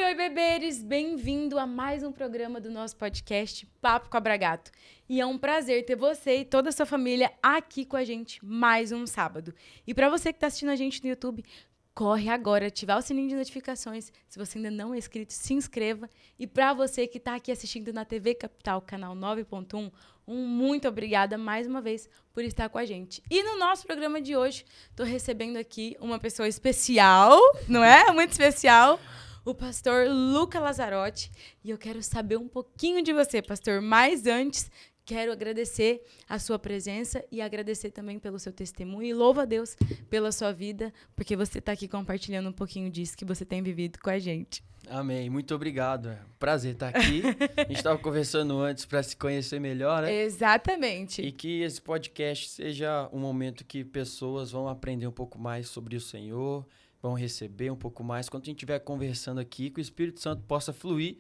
Oi, beberes! Bem-vindo a mais um programa do nosso podcast Papo com a Bragato. E é um prazer ter você e toda a sua família aqui com a gente mais um sábado. E para você que está assistindo a gente no YouTube, corre agora, ativar o sininho de notificações. Se você ainda não é inscrito, se inscreva. E para você que está aqui assistindo na TV Capital, canal 9.1, muito obrigada mais uma vez por estar com a gente. E no nosso programa de hoje, estou recebendo aqui uma pessoa especial, não é? Muito especial, o pastor Luca Lazzarotti. E eu quero saber um pouquinho de você, pastor. Mas antes, quero agradecer a sua presença e agradecer também pelo seu testemunho. E louvo a Deus pela sua vida, porque você está aqui compartilhando um pouquinho disso que você tem vivido com a gente. Amém. Muito obrigado. É um prazer estar aqui. A gente estava conversando antes para se conhecer melhor, né? Exatamente. E que esse podcast seja um momento que pessoas vão aprender um pouco mais sobre o Senhor, vão receber um pouco mais. Quando a gente estiver conversando aqui, que o Espírito Santo possa fluir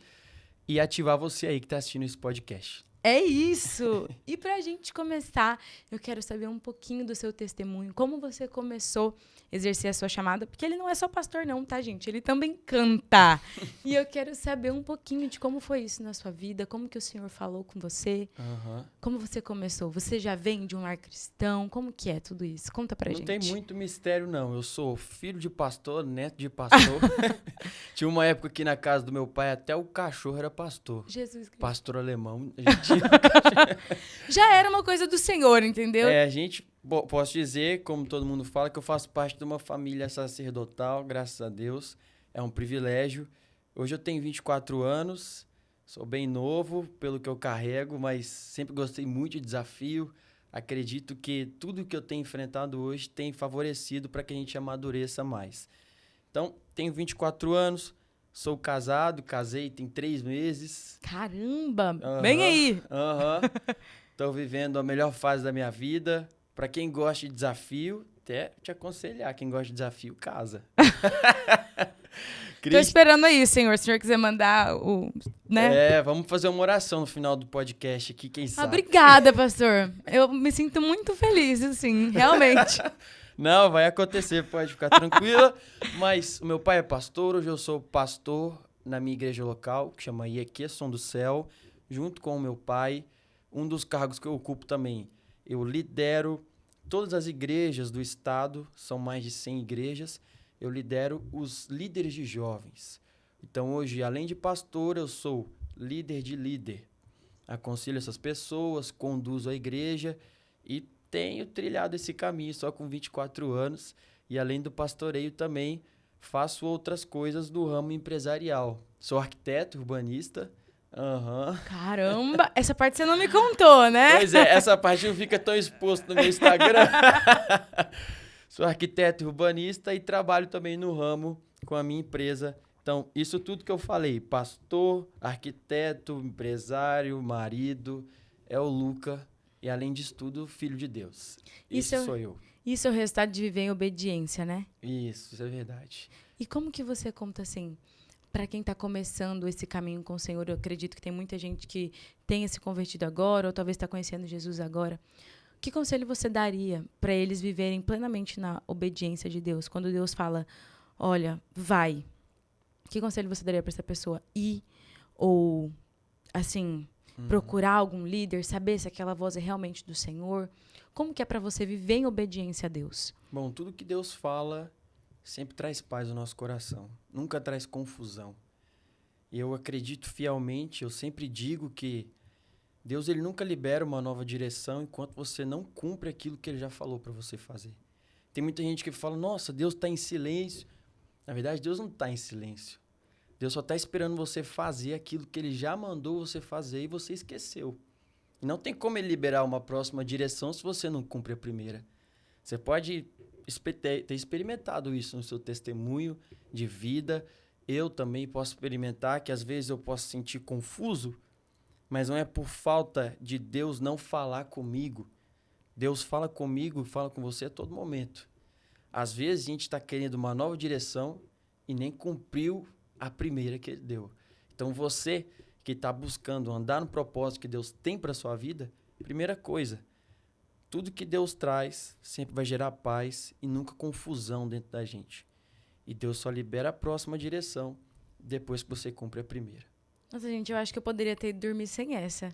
e ativar você aí que está assistindo esse podcast. É isso! E para a gente começar, eu quero saber um pouquinho do seu testemunho. Como você começou a exercer a sua chamada? Porque ele não é só pastor não, tá, gente? Ele também canta. E eu quero saber um pouquinho de como foi isso na sua vida, como que o Senhor falou com você, como você começou. Você já vem de um lar cristão? Como que é tudo isso? Conta pra gente. Não tem muito mistério, não. Eu sou filho de pastor, neto de pastor. Tinha uma época que na casa do meu pai até o cachorro era pastor. Jesus Cristo. Pastor alemão. Já era uma coisa do Senhor, entendeu? Posso dizer, como todo mundo fala, que eu faço parte de uma família sacerdotal, graças a Deus. É um privilégio. Hoje eu tenho 24 anos, sou bem novo pelo que eu carrego, mas sempre gostei muito de desafio. Acredito que tudo que eu tenho enfrentado hoje tem favorecido para que a gente amadureça mais. Então, tenho 24 anos, sou casado, casei tem 3 meses. Caramba! Vem aí! Estou vivendo a melhor fase da minha vida. Para quem gosta de desafio, até te aconselhar, quem gosta de desafio, casa. Tô esperando aí, Senhor. Se o Senhor quiser mandar o... né? Vamos fazer uma oração no final do podcast aqui, quem sabe. Obrigada, pastor. Eu me sinto muito feliz, assim, realmente. Não, vai acontecer, pode ficar tranquila. Mas o meu pai é pastor, hoje eu sou pastor na minha igreja local, que chama IEQ, Som do Céu, junto com o meu pai. Um dos cargos que eu ocupo também, eu lidero todas as igrejas do estado, são mais de 100 igrejas, eu lidero os líderes de jovens. Então hoje, além de pastor, eu sou líder de líder. Aconselho essas pessoas, conduzo a igreja e tenho trilhado esse caminho só com 24 anos. E além do pastoreio também faço outras coisas do ramo empresarial. Sou arquiteto, urbanista. Caramba, essa parte você não me contou, né? Pois é, essa parte não fica tão exposto no meu Instagram. Sou arquiteto urbanista e trabalho também no ramo com a minha empresa. Então, isso tudo que eu falei, pastor, arquiteto, empresário, marido, é o Luca. E além disso tudo, filho de Deus. Isso sou eu. Isso é o resultado de viver em obediência, né? Isso é verdade. E como que você conta assim, para quem está começando esse caminho com o Senhor? Eu acredito que tem muita gente que tenha se convertido agora, ou talvez está conhecendo Jesus agora. Que conselho você daria para eles viverem plenamente na obediência de Deus? Quando Deus fala, olha, vai. Que conselho você daria para essa pessoa ir? Ou, assim, procurar algum líder, saber se aquela voz é realmente do Senhor? Como que é para você viver em obediência a Deus? Bom, tudo que Deus fala sempre traz paz no nosso coração. Nunca traz confusão. E eu acredito fielmente, eu sempre digo que Deus ele nunca libera uma nova direção enquanto você não cumpre aquilo que Ele já falou para você fazer. Tem muita gente que fala, nossa, Deus está em silêncio. Na verdade, Deus não está em silêncio. Deus só está esperando você fazer aquilo que Ele já mandou você fazer e você esqueceu. E não tem como Ele liberar uma próxima direção se você não cumpre a primeira. Você pode ter experimentado isso no seu testemunho de vida. Eu também posso experimentar que às vezes eu posso sentir confuso, mas não é por falta de Deus não falar comigo. Deus fala comigo e fala com você a todo momento. Às vezes a gente está querendo uma nova direção e nem cumpriu a primeira que Ele deu. Então você que está buscando andar no propósito que Deus tem para a sua vida, primeira coisa, tudo que Deus traz sempre vai gerar paz e nunca confusão dentro da gente. E Deus só libera a próxima direção depois que você cumpre a primeira. Nossa, gente, eu acho que eu poderia ter ido dormir sem essa.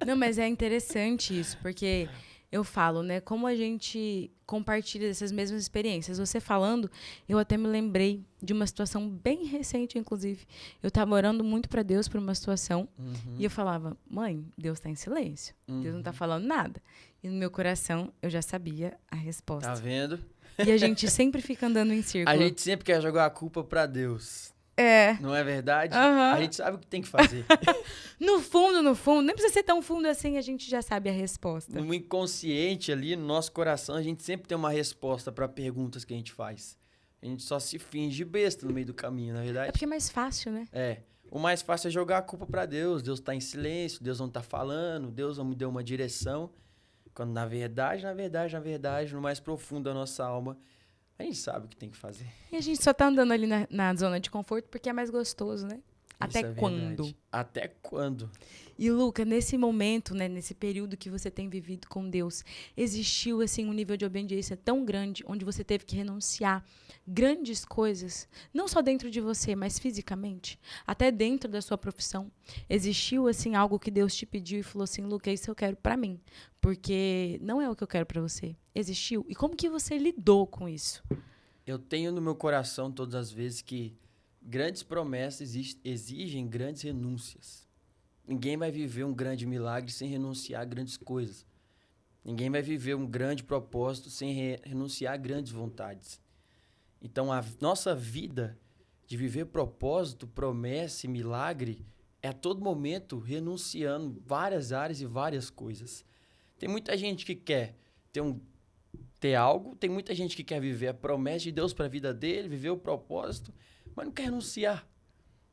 Não, mas é interessante isso, porque eu falo, né? Como a gente compartilha essas mesmas experiências. Você falando, eu até me lembrei de uma situação bem recente, inclusive. Eu estava orando muito para Deus por uma situação e eu falava, mãe, Deus está em silêncio. Deus não está falando nada. E no meu coração, eu já sabia a resposta. Tá vendo? E a gente sempre fica andando em círculo. A gente sempre quer jogar a culpa pra Deus. É. Não é verdade? Aham. A gente sabe o que tem que fazer. No fundo, nem precisa ser tão fundo assim, a gente já sabe a resposta. No inconsciente ali, no nosso coração, a gente sempre tem uma resposta para perguntas que a gente faz. A gente só se finge besta no meio do caminho, na É verdade. porque é mais fácil, né? É. O mais fácil é jogar a culpa para Deus. Deus tá em silêncio, Deus não tá falando, Deus não me deu uma direção. Quando na verdade, no mais profundo da nossa alma, a gente sabe o que tem que fazer. E a gente só tá andando ali na zona de conforto porque é mais gostoso, né? Isso Até é quando? verdade. Até quando? E, Luca, nesse momento, né, nesse período que você tem vivido com Deus, existiu, assim, um nível de obediência tão grande, onde você teve que renunciar grandes coisas, não só dentro de você, mas fisicamente, até dentro da sua profissão. Existiu, assim, algo que Deus te pediu e falou assim, Luca, isso eu quero pra mim, porque não é o que eu quero pra você. Existiu? E como que você lidou com isso? Eu tenho no meu coração todas as vezes que grandes promessas exigem grandes renúncias. Ninguém vai viver um grande milagre sem renunciar a grandes coisas. Ninguém vai viver um grande propósito sem renunciar a grandes vontades. Então, a nossa vida de viver propósito, promessa e milagre é a todo momento renunciando várias áreas e várias coisas. Tem muita gente que quer ter algo, tem muita gente que quer viver a promessa de Deus para a vida dele, viver o propósito, mas não quer renunciar.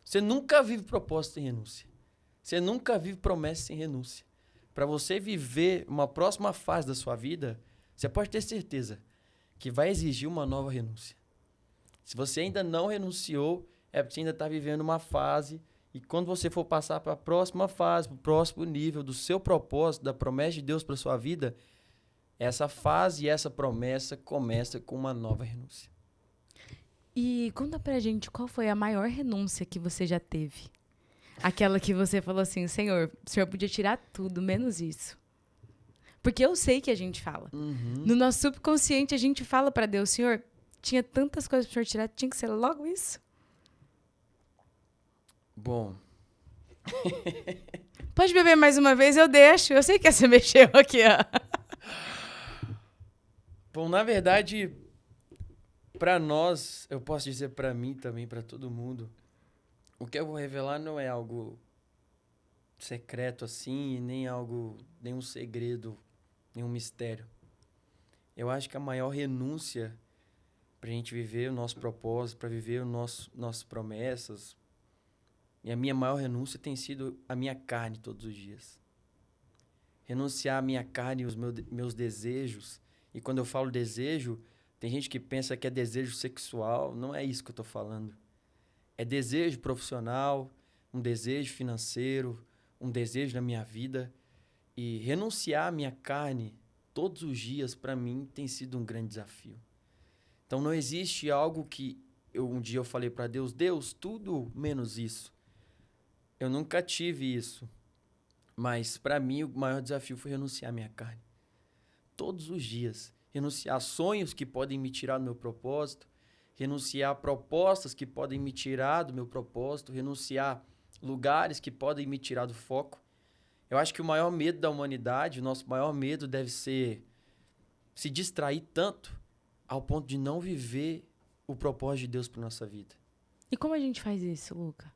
Você nunca vive propósito sem renúncia. Você nunca vive promessa sem renúncia. Para você viver uma próxima fase da sua vida, você pode ter certeza que vai exigir uma nova renúncia. Se você ainda não renunciou, é porque você ainda está vivendo uma fase, e quando você for passar para a próxima fase, para o próximo nível do seu propósito, da promessa de Deus para sua vida, essa fase e essa promessa começa com uma nova renúncia. E conta pra gente qual foi a maior renúncia que você já teve. Aquela que você falou assim, Senhor, o Senhor podia tirar tudo, menos isso. Porque eu sei que a gente fala. No nosso subconsciente, a gente fala pra Deus, Senhor, tinha tantas coisas pro Senhor tirar, tinha que ser logo isso. Bom. Pode beber mais uma vez, eu deixo. Eu sei que você mexeu aqui, ó. Bom, na verdade, para nós, eu posso dizer para mim também, para todo mundo, o que eu vou revelar não é algo secreto assim, nem nenhum segredo, nenhum mistério. Eu acho que a maior renúncia para a gente viver o nosso propósito, para viver nossas promessas, e a minha maior renúncia tem sido a minha carne todos os dias. Renunciar à minha carne e os meus desejos. E quando eu falo desejo, tem gente que pensa que é desejo sexual. Não é isso que eu estou falando. É desejo profissional, um desejo financeiro, um desejo na minha vida. E renunciar à minha carne todos os dias, para mim, tem sido um grande desafio. Então, não existe algo que um dia eu falei para Deus, Deus, tudo menos isso. Eu nunca tive isso. Mas, para mim, o maior desafio foi renunciar à minha carne. Todos os dias. Renunciar a sonhos que podem me tirar do meu propósito. Renunciar a propostas que podem me tirar do meu propósito. Renunciar a lugares que podem me tirar do foco. Eu acho que o maior medo da humanidade, o nosso maior medo deve ser se distrair tanto ao ponto de não viver o propósito de Deus para nossa vida. E como a gente faz isso, Luca?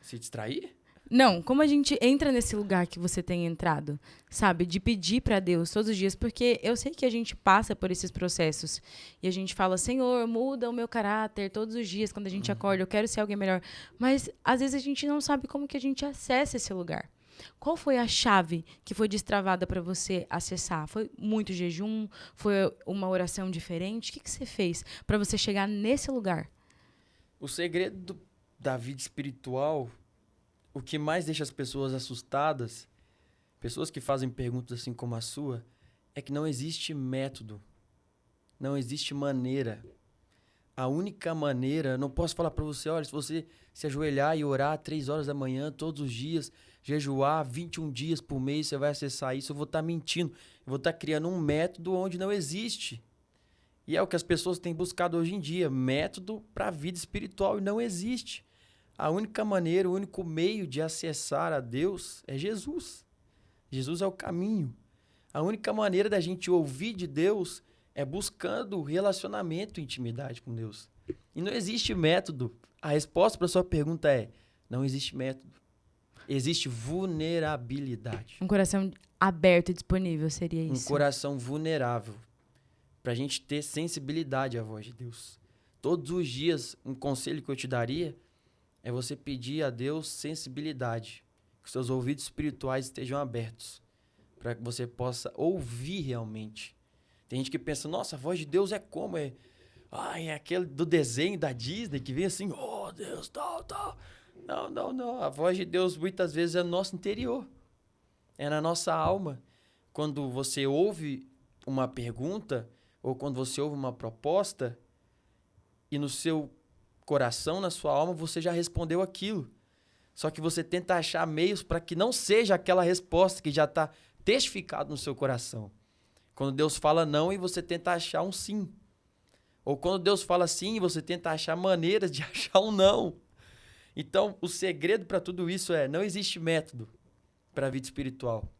Se distrair? Não, como a gente entra nesse lugar que você tem entrado, sabe? De pedir pra Deus todos os dias, porque eu sei que a gente passa por esses processos e a gente fala, Senhor, muda o meu caráter todos os dias quando a gente acorda, eu quero ser alguém melhor. Mas às vezes a gente não sabe como que a gente acessa esse lugar. Qual foi a chave que foi destravada para você acessar? Foi muito jejum? Foi uma oração diferente? O que você fez para você chegar nesse lugar? O segredo da vida espiritual, o que mais deixa as pessoas assustadas, pessoas que fazem perguntas assim como a sua, é que não existe método, não existe maneira. A única maneira, não posso falar para você, olha, se você se ajoelhar e orar 3 horas da manhã todos os dias, jejuar 21 dias por mês, você vai acessar isso, eu vou estar mentindo. Eu vou estar criando um método onde não existe. E é o que as pessoas têm buscado hoje em dia, método para a vida espiritual, e não existe. A única maneira, o único meio de acessar a Deus é Jesus. Jesus é o caminho. A única maneira da gente ouvir de Deus é buscando relacionamento e intimidade com Deus. E não existe método. A resposta para a sua pergunta é: não existe método. Existe vulnerabilidade. Um coração aberto e disponível seria isso. Um coração vulnerável. Para a gente ter sensibilidade à voz de Deus. Todos os dias, um conselho que eu te daria é você pedir a Deus sensibilidade. Que seus ouvidos espirituais estejam abertos. Para que você possa ouvir realmente. Tem gente que pensa, nossa, a voz de Deus é como? É aquele do desenho da Disney que vem assim, oh Deus, tal. Não. A voz de Deus muitas vezes é no nosso interior. É na nossa alma. Quando você ouve uma pergunta, ou quando você ouve uma proposta, e no seu coração, na sua alma, você já respondeu aquilo. Só que você tenta achar meios para que não seja aquela resposta que já está testificado no seu coração. Quando Deus fala não e você tenta achar um sim. Ou quando Deus fala sim e você tenta achar maneiras de achar um não. Então, o segredo para tudo isso é: não existe método para a vida espiritual.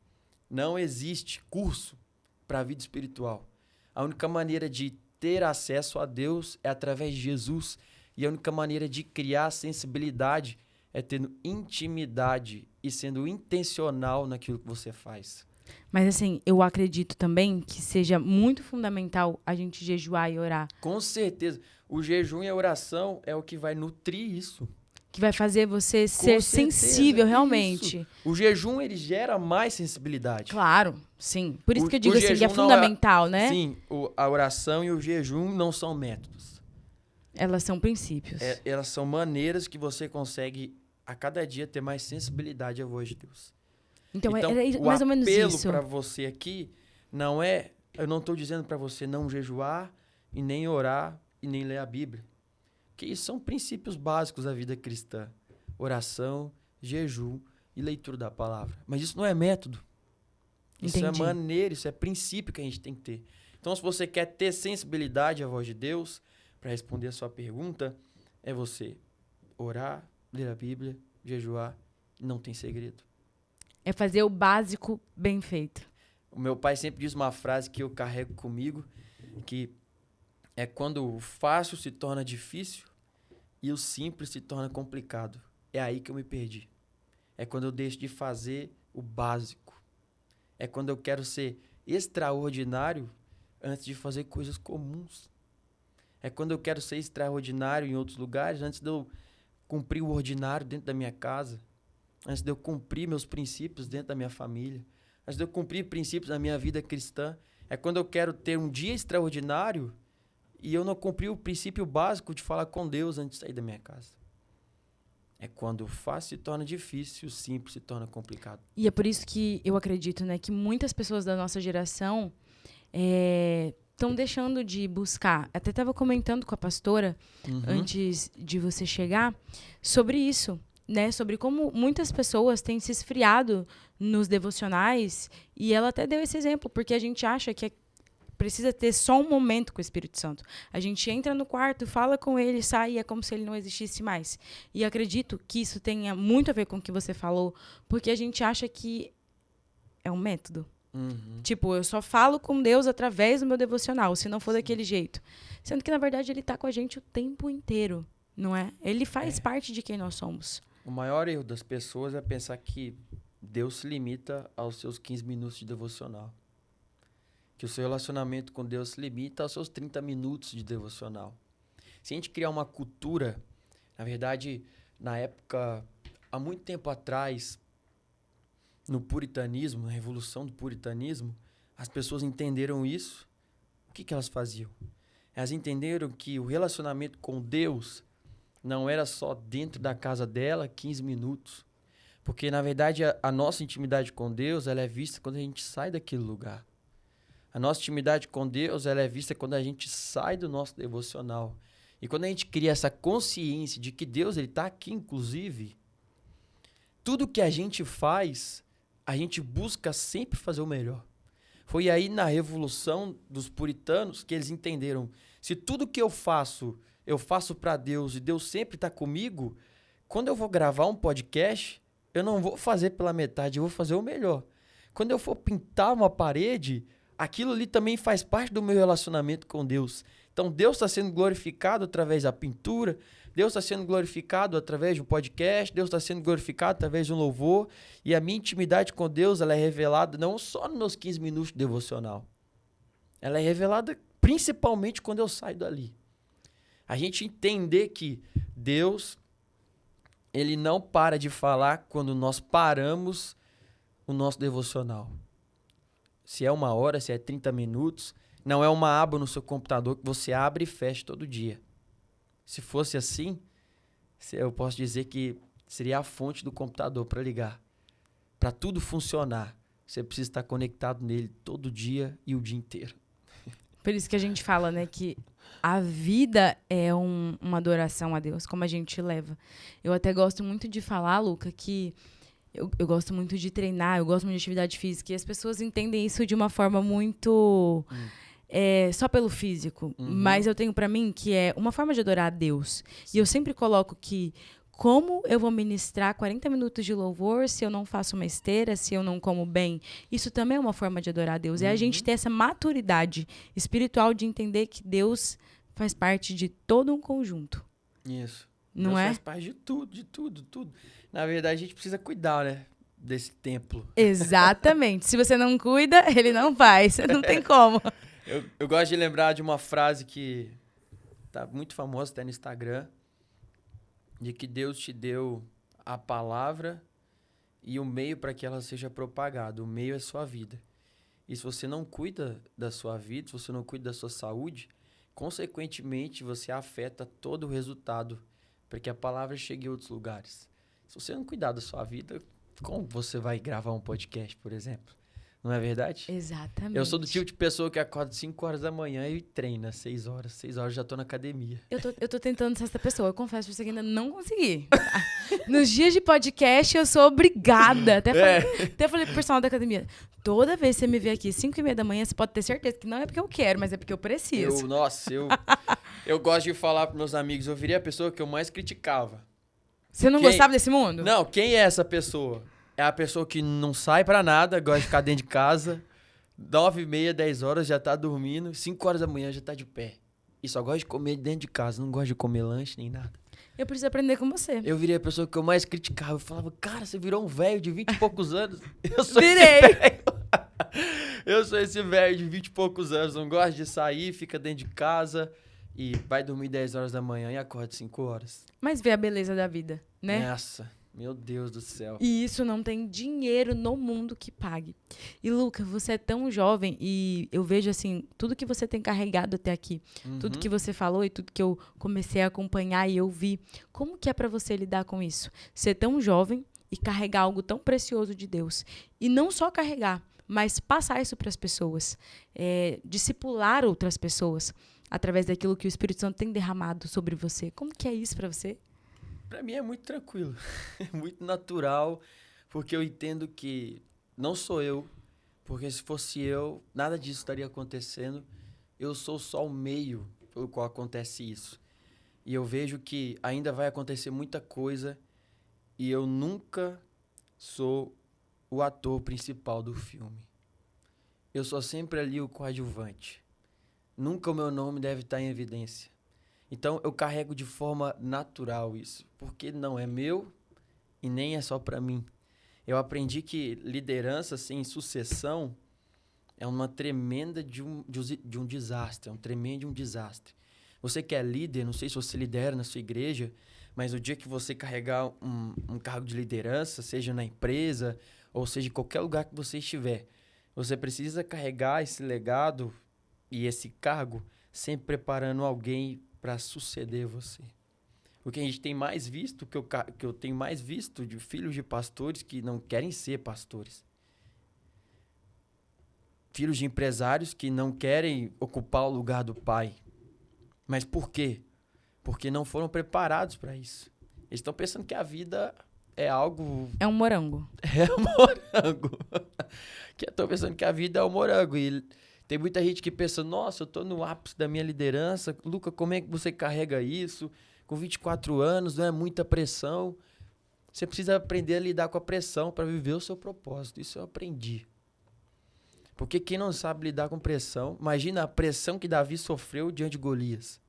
Não existe curso para a vida espiritual. A única maneira de ter acesso a Deus é através de Jesus. E a única maneira de criar sensibilidade é tendo intimidade e sendo intencional naquilo que você faz. Mas assim, eu acredito também que seja muito fundamental a gente jejuar e orar. Com certeza. O jejum e a oração é o que vai nutrir isso. Que vai fazer você ser sensível realmente. Isso. O jejum, ele gera mais sensibilidade. Claro, sim. Por isso que eu digo assim, que é fundamental, né? Sim, a oração e o jejum não são métodos. Elas são princípios. Elas são maneiras que você consegue, a cada dia, ter mais sensibilidade à voz de Deus. Então é mais ou menos isso. O apelo para você aqui não é... Eu não estou dizendo para você não jejuar e nem orar e nem ler a Bíblia. Porque isso são princípios básicos da vida cristã. Oração, jejum e leitura da palavra. Mas isso não é método. Isso Entendi. é maneira, isso é princípio que a gente tem que ter. Então, se você quer ter sensibilidade à voz de Deus, para responder a sua pergunta, é você orar, ler a Bíblia, jejuar, não tem segredo. É fazer o básico bem feito. O meu pai sempre diz uma frase que eu carrego comigo, que é quando o fácil se torna difícil e o simples se torna complicado. É aí que eu me perdi. É quando eu deixo de fazer o básico. É quando eu quero ser extraordinário antes de fazer coisas comuns. É quando eu quero ser extraordinário em outros lugares antes de eu cumprir o ordinário dentro da minha casa. Antes de eu cumprir meus princípios dentro da minha família. Antes de eu cumprir princípios da minha vida cristã. É quando eu quero ter um dia extraordinário e eu não cumpri o princípio básico de falar com Deus antes de sair da minha casa. É quando o fácil se torna difícil, o simples se torna complicado. E é por isso que eu acredito, né, que muitas pessoas da nossa geração estão deixando de buscar. Até estava comentando com a pastora, antes de você chegar, sobre isso. Né, sobre como muitas pessoas têm se esfriado nos devocionais, e ela até deu esse exemplo, porque a gente acha que precisa ter só um momento com o Espírito Santo. A gente entra no quarto, fala com ele, sai, e é como se ele não existisse mais. E acredito que isso tenha muito a ver com o que você falou, porque a gente acha que é um método. Tipo, eu só falo com Deus através do meu devocional, se não for daquele jeito. Sendo que, na verdade, ele está com a gente o tempo inteiro, não é? Ele faz parte de quem nós somos. O maior erro das pessoas é pensar que Deus se limita aos seus 15 minutos de devocional. Que o seu relacionamento com Deus se limita aos seus 30 minutos de devocional. Se a gente criar uma cultura, na verdade, na época, há muito tempo atrás, no puritanismo, na revolução do puritanismo, as pessoas entenderam isso. O que elas faziam? Elas entenderam que o relacionamento com Deus não era só dentro da casa dela, 15 minutos. Porque, na verdade, a nossa intimidade com Deus ela é vista quando a gente sai daquele lugar. A nossa intimidade com Deus ela é vista quando a gente sai do nosso devocional. E quando a gente cria essa consciência de que Deus ele está aqui, inclusive, tudo que a gente faz, a gente busca sempre fazer o melhor. Foi aí na Revolução dos Puritanos que eles entenderam, se tudo que eu faço para Deus e Deus sempre está comigo, quando eu vou gravar um podcast, eu não vou fazer pela metade, eu vou fazer o melhor. Quando eu for pintar uma parede, aquilo ali também faz parte do meu relacionamento com Deus. Então, Deus está sendo glorificado através da pintura, Deus está sendo glorificado através de um podcast, Deus está sendo glorificado através de um louvor, e a minha intimidade com Deus ela é revelada não só nos meus 15 minutos de devocional, ela é revelada principalmente quando eu saio dali. A gente entender que Deus, ele não para de falar quando nós paramos o nosso devocional. Se é 1 hora, se é 30 minutos, não é uma aba no seu computador que você abre e fecha todo dia. Se fosse assim, eu posso dizer que seria a fonte do computador para ligar. Para tudo funcionar, você precisa estar conectado nele todo dia e o dia inteiro. Por isso que a gente fala, né, que a vida é uma adoração a Deus, como a gente leva. Eu até gosto muito de falar, Luca, que eu gosto muito de treinar, eu gosto muito de atividade física, e as pessoas entendem isso de uma forma muito... só pelo físico. Mas eu tenho pra mim que é uma forma de adorar a Deus. Sim. E eu sempre coloco que como eu vou ministrar 40 minutos de louvor se eu não faço uma esteira, se eu não como bem? Isso também é uma forma de adorar a Deus. É a gente ter essa maturidade espiritual de entender que Deus faz parte de todo um conjunto. Isso. Não Deus é? faz parte de tudo. Na verdade, a gente precisa cuidar, né? Desse templo. Exatamente. Se você não cuida, ele não faz. Não tem como. Eu gosto de lembrar de uma frase que tá muito famosa até no Instagram, de que Deus te deu a palavra e o meio para que ela seja propagada. O meio é sua vida. E se você não cuida da sua vida, se você não cuida da sua saúde, consequentemente você afeta todo o resultado para que a palavra chegue em outros lugares. Se você não cuidar da sua vida, como você vai gravar um podcast, por exemplo? Não é verdade? Exatamente. Eu sou do tipo de pessoa que acorda 5 horas da manhã e treina 6 horas. 6 horas já tô na academia. Eu tô tentando ser essa pessoa. Eu confesso pra você que ainda não consegui. Nos dias de podcast, eu sou obrigada. Até falei pro personal da academia, toda vez que você me vê aqui 5h30 da manhã, você pode ter certeza que não é porque eu quero, mas é porque eu preciso. Eu gosto de falar pros meus amigos, eu virei a pessoa que eu mais criticava. Você não gostava desse mundo? Não, quem é essa pessoa? É a pessoa que não sai pra nada, gosta de ficar dentro de casa, 9h30, 10 horas já tá dormindo, 5 horas da manhã já tá de pé. E só gosta de comer dentro de casa, não gosta de comer lanche nem nada. Eu preciso aprender com você. Eu virei a pessoa que eu mais criticava. Eu falava, cara, você virou um velho de 20 e poucos anos. Eu sou esse velho de 20 e poucos anos, não gosta de sair, fica dentro de casa e vai dormir 10 horas da manhã e acorda 5 horas. Mas vê a beleza da vida, né? Nossa. Meu Deus do céu. E isso não tem dinheiro no mundo que pague. E, Luca, você é tão jovem e eu vejo, assim, tudo que você tem carregado até aqui, tudo que você falou e tudo que eu comecei a acompanhar e eu vi. Como que é pra você lidar com isso? Ser tão jovem e carregar algo tão precioso de Deus. E não só carregar, mas passar isso pras pessoas. Discipular outras pessoas através daquilo que o Espírito Santo tem derramado sobre você. Como que é isso pra você? Pra mim é muito tranquilo, é muito natural, porque eu entendo que não sou eu, porque se fosse eu, nada disso estaria acontecendo. Eu sou só o meio pelo qual acontece isso. E eu vejo que ainda vai acontecer muita coisa e eu nunca sou o ator principal do filme. Eu sou sempre ali o coadjuvante. Nunca o meu nome deve estar em evidência. Então, eu carrego de forma natural isso, porque não é meu e nem é só para mim. Eu aprendi que liderança sem sucessão é uma tremenda de um desastre, é um tremendo desastre. Você que é líder, não sei se você lidera na sua igreja, mas o dia que você carregar um cargo de liderança, seja na empresa ou seja em qualquer lugar que você estiver, você precisa carregar esse legado e esse cargo sempre preparando alguém para suceder você. O que a gente tem mais visto, que eu tenho mais visto de filhos de pastores que não querem ser pastores. Filhos de empresários que não querem ocupar o lugar do pai. Mas por quê? porque não foram preparados para isso. Eles estão pensando que a vida é algo... É um morango. É um morango. Que eu tô pensando que a vida é um morango. E tem muita gente que pensa, nossa, eu tô no ápice da minha liderança. Luca, como é que você carrega isso? Com 24 anos, não é muita pressão. Você precisa aprender a lidar com a pressão para viver o seu propósito. Isso eu aprendi. Porque quem não sabe lidar com pressão... Imagina a pressão que Davi sofreu diante de Golias.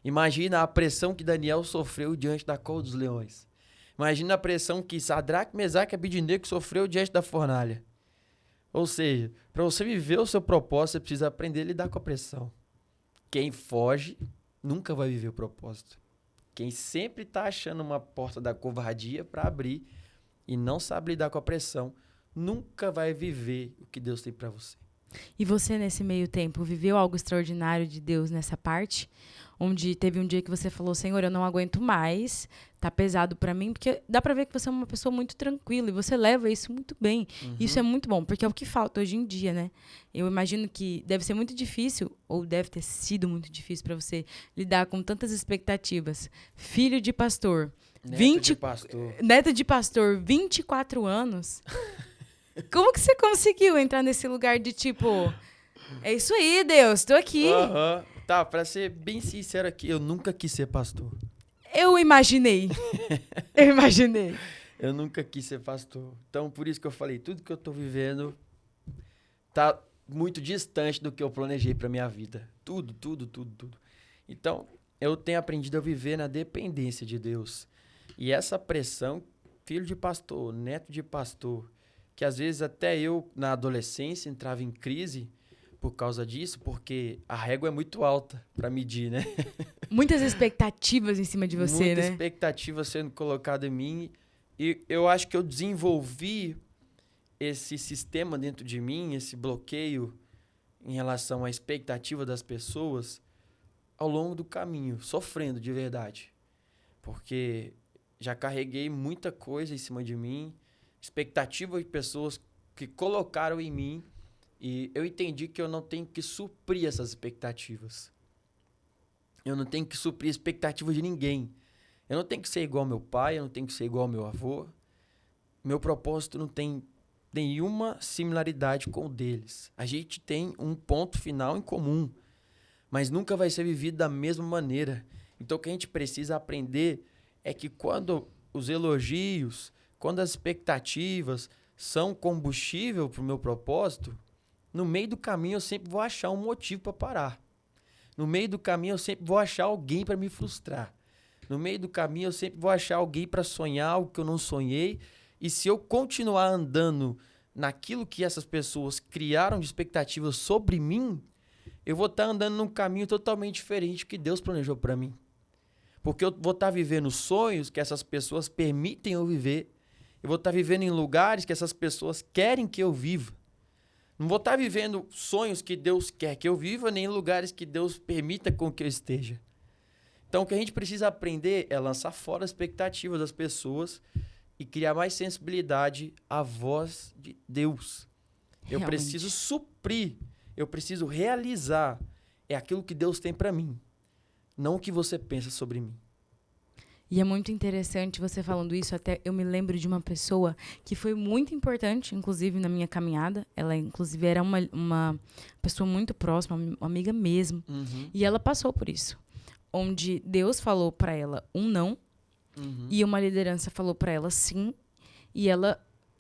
Imagina a pressão que Daniel sofreu diante da cova dos leões. Imagina a pressão que Sadraque, Mesaque e Abednego sofreu diante da fornalha. Ou seja, para você viver o seu propósito, você precisa aprender a lidar com a pressão. Quem foge nunca vai viver o propósito. Quem sempre está achando uma porta da covardia para abrir e não sabe lidar com a pressão, nunca vai viver o que Deus tem para você. E você, nesse meio tempo, viveu algo extraordinário de Deus nessa parte? Onde teve um dia que você falou, Senhor, eu não aguento mais, tá pesado pra mim, porque dá pra ver que você é uma pessoa muito tranquila e você leva isso muito bem. Isso é muito bom, porque é o que falta hoje em dia, né? Eu imagino que deve ser muito difícil, ou deve ter sido muito difícil pra você lidar com tantas expectativas. Filho de pastor, neto de pastor, 24 anos. Como que você conseguiu entrar nesse lugar de tipo, é isso aí, Deus, tô aqui. Tá, pra ser bem sincero aqui, eu nunca quis ser pastor. Eu imaginei. Eu nunca quis ser pastor. Então, por isso que eu falei, tudo que eu tô vivendo tá muito distante do que eu planejei pra minha vida. Tudo. Então, eu tenho aprendido a viver na dependência de Deus. E essa pressão, filho de pastor, neto de pastor, que às vezes até eu, na adolescência, entrava em crise por causa disso, porque a régua é muito alta para medir, né? Muitas expectativas em cima de você, Muita né? expectativa sendo colocada em mim. E eu acho que eu desenvolvi esse sistema dentro de mim, esse bloqueio em relação à expectativa das pessoas ao longo do caminho, sofrendo de verdade. Porque já carreguei muita coisa em cima de mim, expectativa de pessoas que colocaram em mim, e eu entendi que eu não tenho que suprir essas expectativas. Eu não tenho que suprir a expectativa de ninguém. Eu não tenho que ser igual ao meu pai, eu não tenho que ser igual ao meu avô. Meu propósito não tem nenhuma similaridade com o deles. A gente tem um ponto final em comum, mas nunca vai ser vivido da mesma maneira. Então o que a gente precisa aprender é que quando os elogios, quando as expectativas são combustível para o meu propósito, no meio do caminho eu sempre vou achar um motivo para parar. No meio do caminho eu sempre vou achar alguém para me frustrar. No meio do caminho eu sempre vou achar alguém para sonhar algo que eu não sonhei. E se eu continuar andando naquilo que essas pessoas criaram de expectativas sobre mim, eu vou estar andando num caminho totalmente diferente do que Deus planejou para mim. Porque eu vou estar vivendo sonhos que essas pessoas permitem eu viver. Eu vou estar vivendo em lugares que essas pessoas querem que eu viva. Não vou estar vivendo sonhos que Deus quer que eu viva, nem em lugares que Deus permita com que eu esteja. Então, o que a gente precisa aprender é lançar fora as expectativas das pessoas e criar mais sensibilidade à voz de Deus. Eu preciso suprir, eu preciso realizar aquilo que Deus tem para mim, não o que você pensa sobre mim. E é muito interessante você falando isso, até eu me lembro de uma pessoa que foi muito importante, inclusive, na minha caminhada. Ela, inclusive, era uma pessoa muito próxima, uma amiga mesmo. E ela passou por isso. Onde Deus falou para ela um não, e uma liderança falou para ela sim. E ela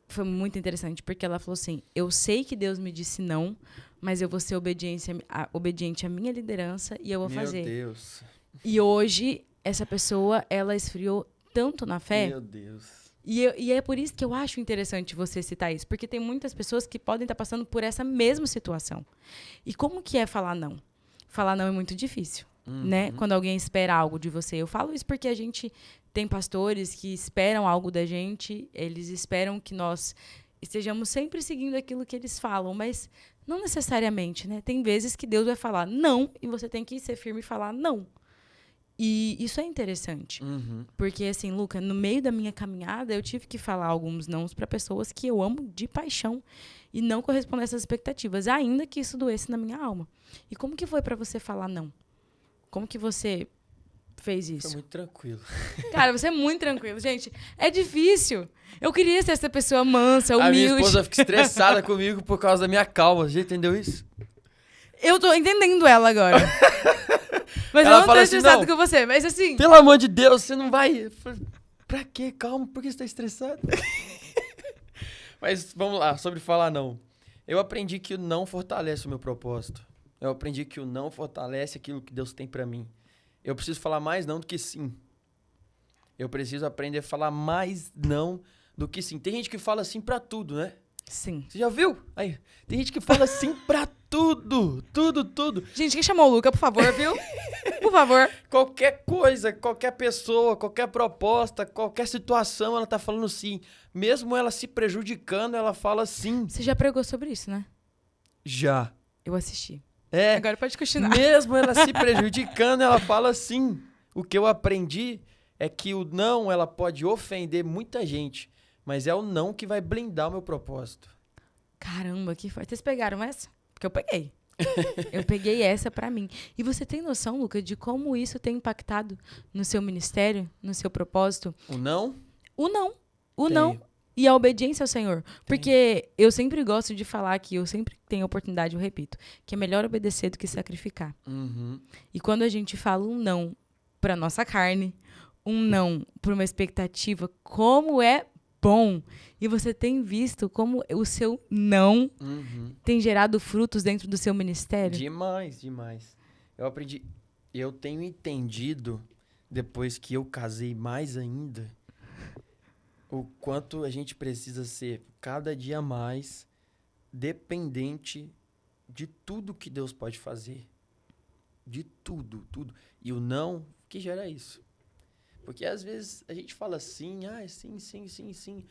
foi muito interessante, porque ela falou assim, eu sei que Deus me disse não, mas eu vou ser obediente à minha liderança e eu vou fazer. Meu Deus. E hoje, essa pessoa, ela esfriou tanto na fé. Meu Deus. E é por isso que eu acho interessante você citar isso, porque tem muitas pessoas que podem estar passando por essa mesma situação. E como que é falar não? Falar não é muito difícil, né? Quando alguém espera algo de você. Eu falo isso porque a gente tem pastores que esperam algo da gente, eles esperam que nós estejamos sempre seguindo aquilo que eles falam, mas não necessariamente, né? Tem vezes que Deus vai falar não e você tem que ser firme e falar não. E isso é interessante. Porque, assim, Luca, no meio da minha caminhada, eu tive que falar alguns nãos para pessoas que eu amo de paixão e não corresponder a essas expectativas, ainda que isso doesse na minha alma. E como que foi para você falar não? Como que você fez Foi isso? muito tranquilo. Cara, você é muito tranquilo. Gente, é difícil. Eu queria ser essa pessoa mansa, A minha humilde. esposa fica estressada comigo por causa da minha calma. Você entendeu isso? Eu tô entendendo ela agora. Mas Ela eu não tô fala assim, estressado não. com você. Mas assim... Pelo amor de Deus, você não vai... Eu falei, pra quê? Calma, por que você tá estressado? Mas vamos lá, sobre falar não. Eu aprendi que o não fortalece o meu propósito. Eu aprendi que o não fortalece aquilo que Deus tem pra mim. Eu preciso falar mais não do que sim. Eu preciso aprender a falar mais não do que sim. Tem gente que fala sim pra tudo, né? Sim. Você já viu? Aí, tem gente que fala sim pra tudo. Tudo, tudo. Gente, quem chamou o Luca, por favor, viu? Por favor. Qualquer coisa, qualquer pessoa, qualquer proposta, qualquer situação, ela tá falando sim. Mesmo ela se prejudicando, ela fala sim. Você já pregou sobre isso, né? Já. Eu assisti. É. Agora pode continuar. Mesmo ela se prejudicando, ela fala sim. O que eu aprendi é que o não, ela pode ofender muita gente, mas é o não que vai blindar o meu propósito. Caramba, que forte. Vocês pegaram essa? Porque eu peguei. Eu peguei essa pra mim. E você tem noção, Luca, de como isso tem impactado no seu ministério, no seu propósito? O não? O não. O Tenho. não. E a obediência ao Senhor. Porque eu sempre gosto de falar que eu sempre tenho oportunidade, eu repito, que é melhor obedecer do que sacrificar. Uhum. E quando a gente fala um não pra nossa carne, um não pra uma expectativa, como é bom. E você tem visto como o seu não Uhum. tem gerado frutos dentro do seu ministério? Demais, demais. Eu aprendi, eu tenho entendido, depois que eu casei mais ainda, o quanto a gente precisa ser cada dia mais dependente de tudo que Deus pode fazer. De tudo, tudo. E o não que gera isso. Porque às vezes a gente fala sim, sim, sim, sim, sim.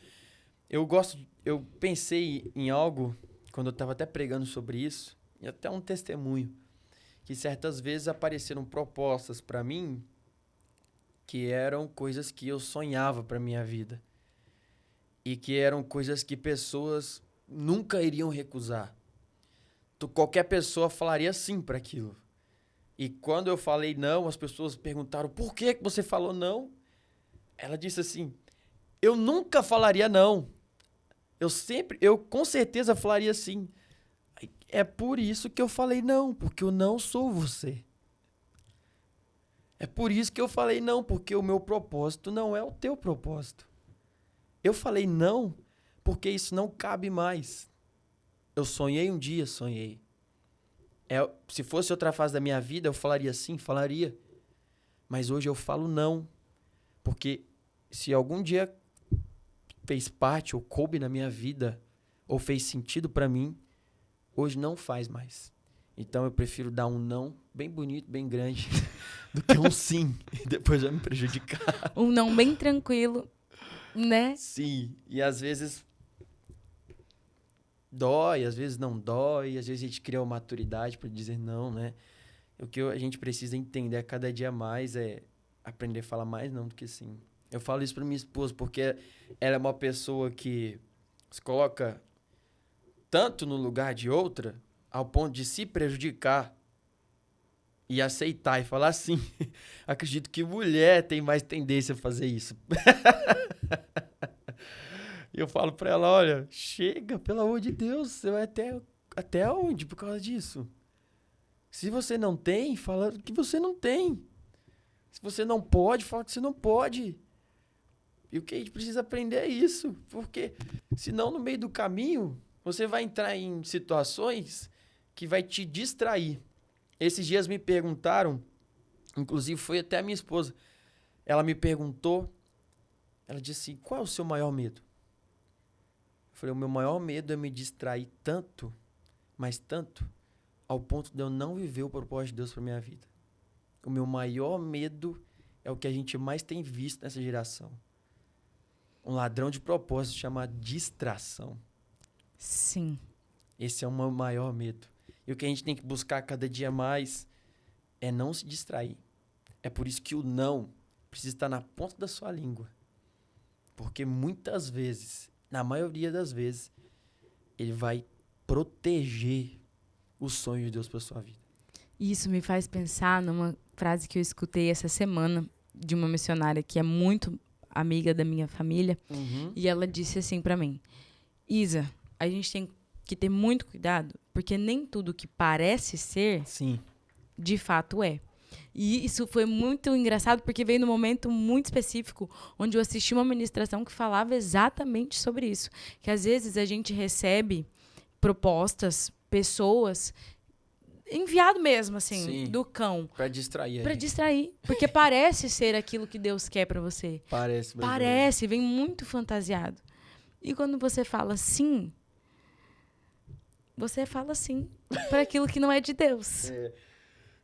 Eu pensei em algo, quando eu estava até pregando sobre isso, e até um testemunho, que certas vezes apareceram propostas para mim que eram coisas que eu sonhava para minha vida. E que eram coisas que pessoas nunca iriam recusar. Qualquer pessoa falaria sim para aquilo. E quando eu falei não, as pessoas perguntaram, por que você falou não? Ela disse assim, eu nunca falaria não. Eu com certeza falaria sim. É por isso que eu falei não, porque eu não sou você. É por isso que eu falei não, porque o meu propósito não é o teu propósito. Eu falei não, porque isso não cabe mais. Eu sonhei um dia, sonhei. Se fosse outra fase da minha vida, eu falaria sim, falaria. Mas hoje eu falo não. Porque se algum dia fez parte ou coube na minha vida, ou fez sentido pra mim, hoje não faz mais. Então eu prefiro dar um não bem bonito, bem grande, do que um sim, e depois vai me prejudicar. Um não bem tranquilo, né? Sim, e às vezes dói, às vezes não dói, às vezes a gente cria uma maturidade para dizer não, né? O que a gente precisa entender a cada dia mais é aprender a falar mais não do que sim. Eu falo isso para minha esposa porque ela é uma pessoa que se coloca tanto no lugar de outra ao ponto de se prejudicar e aceitar e falar sim. Acredito que mulher tem mais tendência a fazer isso. E eu falo pra ela, olha, chega, pelo amor de Deus, você vai até onde por causa disso? Se você não tem, fala que você não tem. Se você não pode, fala que você não pode. E o que a gente precisa aprender é isso, porque senão no meio do caminho você vai entrar em situações que vai te distrair. Esses dias me perguntaram, inclusive foi até a minha esposa, ela me perguntou, ela disse assim, qual é o seu maior medo? Eu falei, o meu maior medo é me distrair tanto, mas tanto, ao ponto de eu não viver o propósito de Deus para minha vida. O meu maior medo é o que a gente mais tem visto nessa geração. Um ladrão de propósito chamado distração. Sim. Esse é o meu maior medo. E o que a gente tem que buscar cada dia mais é não se distrair. É por isso que o não precisa estar na ponta da sua língua. Porque muitas vezes, na maioria das vezes, ele vai proteger os sonhos de Deus para sua vida. Isso me faz pensar numa frase que eu escutei essa semana de uma missionária que é muito amiga da minha família. E ela disse assim pra mim: Isa, a gente tem que ter muito cuidado, porque nem tudo que parece ser, Sim. de fato é. E isso foi muito engraçado, porque veio num momento muito específico, onde eu assisti uma ministração que falava exatamente sobre isso. Que às vezes a gente recebe propostas, pessoas, enviado mesmo, assim, Sim. do cão. Pra distrair. Pra distrair. Porque parece ser aquilo que Deus quer pra você. Parece. Parece, vem muito fantasiado. E quando você fala sim, você fala sim para aquilo que não é de Deus.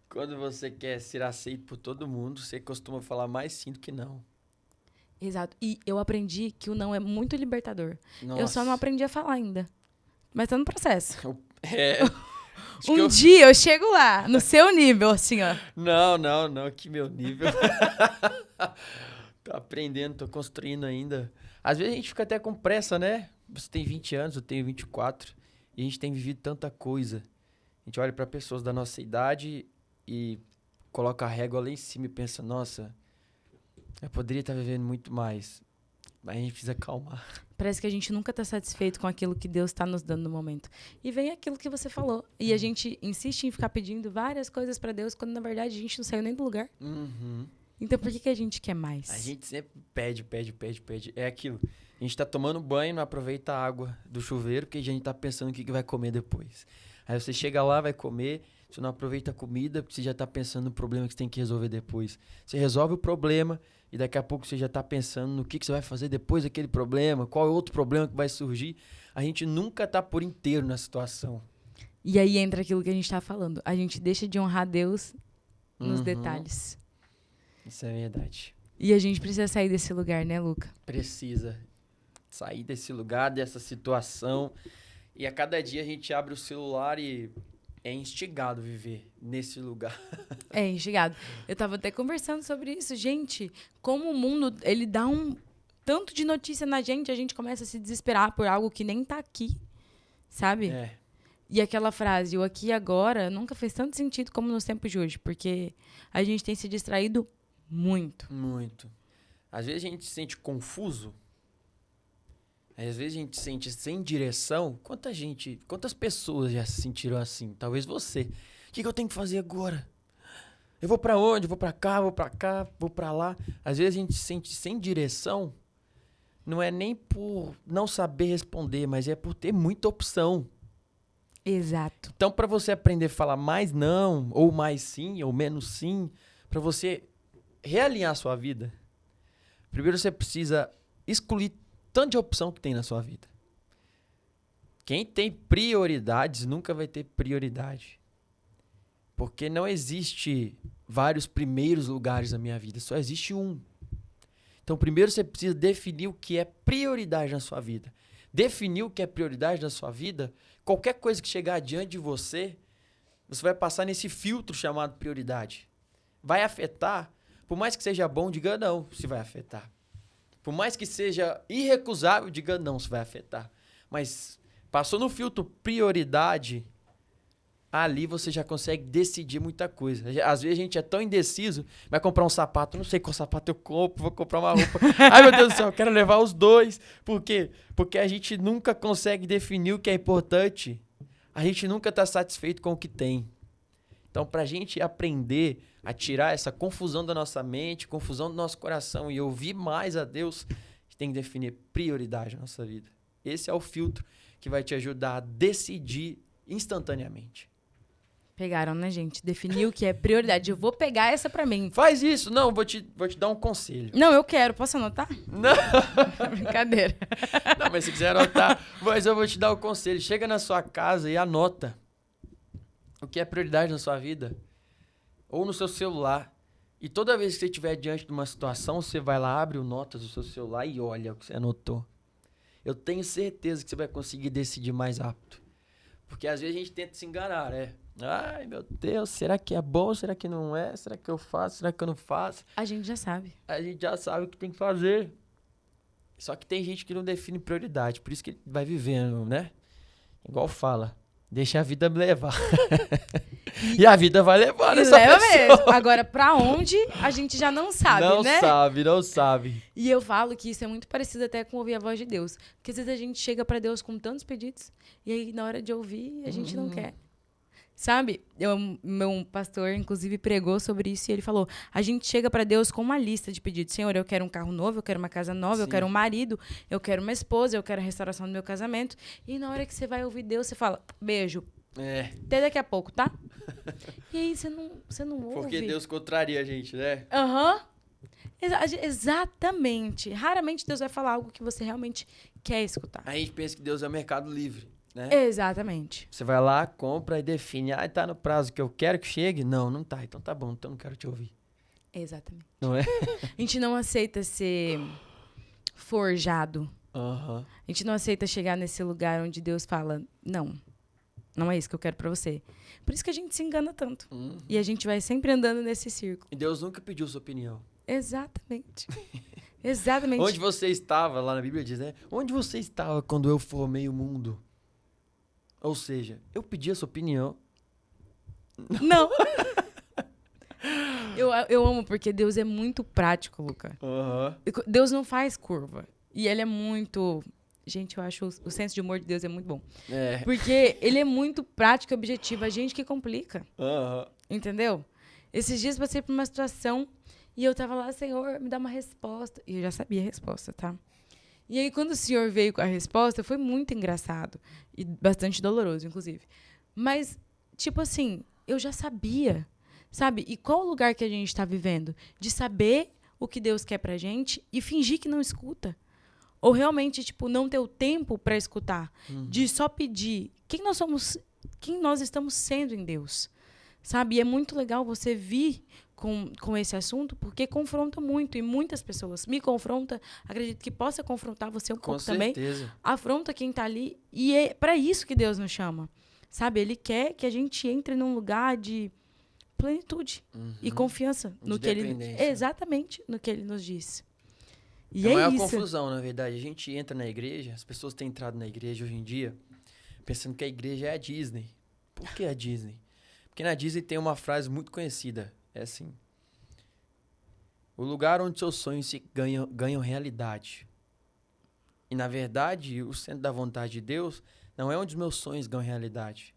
Quando você quer ser aceito por todo mundo, você costuma falar mais sim do que não. Exato. E eu aprendi que o não é muito libertador. Nossa. Eu só não aprendi a falar ainda. Mas tá no processo. Dia eu chego lá, no seu nível, assim, ó. Não, que meu nível. Tô aprendendo, tô construindo ainda. Às vezes a gente fica até com pressa, né? Você tem 20 anos, eu tenho 24. E a gente tem vivido tanta coisa. A gente olha pra pessoas da nossa idade e coloca a régua lá em cima e pensa, nossa, eu poderia estar vivendo muito mais. Mas a gente precisa acalmar. Parece que a gente nunca tá satisfeito com aquilo que Deus tá nos dando no momento. E vem aquilo que você falou. E a gente insiste em ficar pedindo várias coisas pra Deus, quando na verdade a gente não saiu nem do lugar. Então por que a gente quer mais? A gente sempre pede. É aquilo. A gente tá tomando banho, não aproveita a água do chuveiro, porque a gente tá pensando o que vai comer depois. Aí você chega lá, vai comer, você não aproveita a comida, porque você já tá pensando no problema que você tem que resolver depois. Você resolve o problema e daqui a pouco você já tá pensando no que você vai fazer depois daquele problema, qual é o outro problema que vai surgir. A gente nunca tá por inteiro na situação. E aí entra aquilo que a gente tá falando. A gente deixa de honrar Deus nos detalhes. Isso é verdade. E a gente precisa sair desse lugar, né, Luca? Precisa sair desse lugar, dessa situação. E a cada dia a gente abre o celular e é instigado viver nesse lugar. É, instigado. Eu tava até conversando sobre isso. Gente, como o mundo, ele dá um tanto de notícia na gente, a gente começa a se desesperar por algo que nem tá aqui, sabe? É. E aquela frase, o aqui e agora, nunca fez tanto sentido como nos tempos de hoje, porque a gente tem se distraído muito. Muito. Às vezes a gente se sente confuso. Às vezes a gente se sente sem direção. Quantas pessoas já se sentiram assim? Talvez você. O que eu tenho que fazer agora? Eu vou pra onde? Eu vou pra cá, vou pra lá. Às vezes a gente se sente sem direção. Não é nem por não saber responder, mas é por ter muita opção. Exato. Então, para você aprender a falar mais não, ou mais sim, ou menos sim, para você realinhar a sua vida, primeiro você precisa excluir tanto de opção que tem na sua vida. Quem tem prioridades nunca vai ter prioridade. Porque não existe vários primeiros lugares na minha vida, só existe um. Então, primeiro você precisa definir o que é prioridade na sua vida. Definir o que é prioridade na sua vida, qualquer coisa que chegar diante de você, você vai passar nesse filtro chamado prioridade. Vai afetar, por mais que seja bom, diga não, se vai afetar. Por mais que seja irrecusável, diga não, se vai afetar. Mas passou no filtro prioridade, ali você já consegue decidir muita coisa. Às vezes a gente é tão indeciso, vai comprar um sapato, não sei qual sapato eu compro, vou comprar uma roupa. Ai, meu Deus do céu, eu quero levar os dois. Por quê? Porque a gente nunca consegue definir o que é importante. A gente nunca está satisfeito com o que tem. Então, para a gente aprender a tirar essa confusão da nossa mente, confusão do nosso coração e ouvir mais a Deus, a gente tem que definir prioridade na nossa vida. Esse é o filtro que vai te ajudar a decidir instantaneamente. Pegaram, né, gente? Definir o que é prioridade. Eu vou pegar essa pra mim. Faz isso. Não, vou te dar um conselho. Não, eu quero. Posso anotar? Não. Brincadeira. Não, mas se quiser anotar, mas eu vou te dar o conselho. Chega na sua casa e anota o que é prioridade na sua vida. Ou no seu celular. E toda vez que você estiver diante de uma situação, você vai lá, abre o notas do seu celular e olha o que você anotou. Eu tenho certeza que você vai conseguir decidir mais rápido. Porque às vezes a gente tenta se enganar, né? Ai, meu Deus, será que é bom? Será que não é? Será que eu faço? Será que eu não faço? A gente já sabe. A gente já sabe o que tem que fazer. Só que tem gente que não define prioridade. Por isso que vai vivendo, né? Igual fala. Deixa a vida me levar. E a vida vai levando essa leva pessoa. mesmo. Agora, pra onde, a gente já não sabe, né? Não sabe. E eu falo que isso é muito parecido até com ouvir a voz de Deus. Porque às vezes a gente chega pra Deus com tantos pedidos, e aí na hora de ouvir, a gente não quer. Sabe? Meu pastor, inclusive, pregou sobre isso e ele falou, a gente chega pra Deus com uma lista de pedidos. Senhor, eu quero um carro novo, eu quero uma casa nova, eu quero um marido, eu quero uma esposa, eu quero a restauração do meu casamento. E na hora que você vai ouvir Deus, você fala, beijo. Até daqui a pouco, tá? E aí você não ouve. Porque Deus contraria a gente, né? Aham. Exatamente. Raramente Deus vai falar algo que você realmente quer escutar. A gente pensa que Deus é o mercado livre, né? Exatamente. Você vai lá, compra e define. Ah, tá no prazo que eu quero que chegue? Não tá. Então tá bom, então não quero te ouvir. Exatamente. Não é? A gente não aceita ser forjado. Aham. A gente não aceita chegar nesse lugar onde Deus fala, não é isso que eu quero pra você. Por isso que a gente se engana tanto. E a gente vai sempre andando nesse círculo. E Deus nunca pediu sua opinião. Exatamente. Exatamente. Onde você estava, lá na Bíblia diz, né? Onde você estava quando eu formei o mundo? Ou seja, eu pedi a sua opinião. Não. Eu amo porque Deus é muito prático, Luca. Deus não faz curva. E ele é muito... Gente, eu acho o senso de humor de Deus é muito bom. Porque ele é muito prático e objetivo. A gente que complica. Entendeu? Esses dias passei por uma situação e eu tava lá, Senhor, me dá uma resposta. E eu já sabia a resposta, tá? E aí, quando o Senhor veio com a resposta, foi muito engraçado. E bastante doloroso, inclusive. Mas, tipo assim, eu já sabia, sabe? E qual o lugar que a gente tá vivendo? De saber o que Deus quer pra gente e fingir que não escuta. Ou realmente, tipo, não ter o tempo para escutar. De só pedir quem nós somos, quem nós estamos sendo em Deus. Sabe? E é muito legal você vir com esse assunto, porque confronta muito. E muitas pessoas me confrontam. Acredito que possa confrontar você um pouco também. Com certeza. Afronta quem está ali. E é para isso que Deus nos chama. Sabe? Ele quer que a gente entre num lugar de plenitude e confiança no que ele... Exatamente no que ele nos diz. E é é uma isso. confusão, na verdade. A gente entra na igreja, as pessoas têm entrado na igreja hoje em dia pensando que a igreja é a Disney. Por que a Disney? Porque na Disney tem uma frase muito conhecida. É assim: o lugar onde seus sonhos se ganham realidade. E, na verdade, o centro da vontade de Deus não é onde os meus sonhos ganham realidade,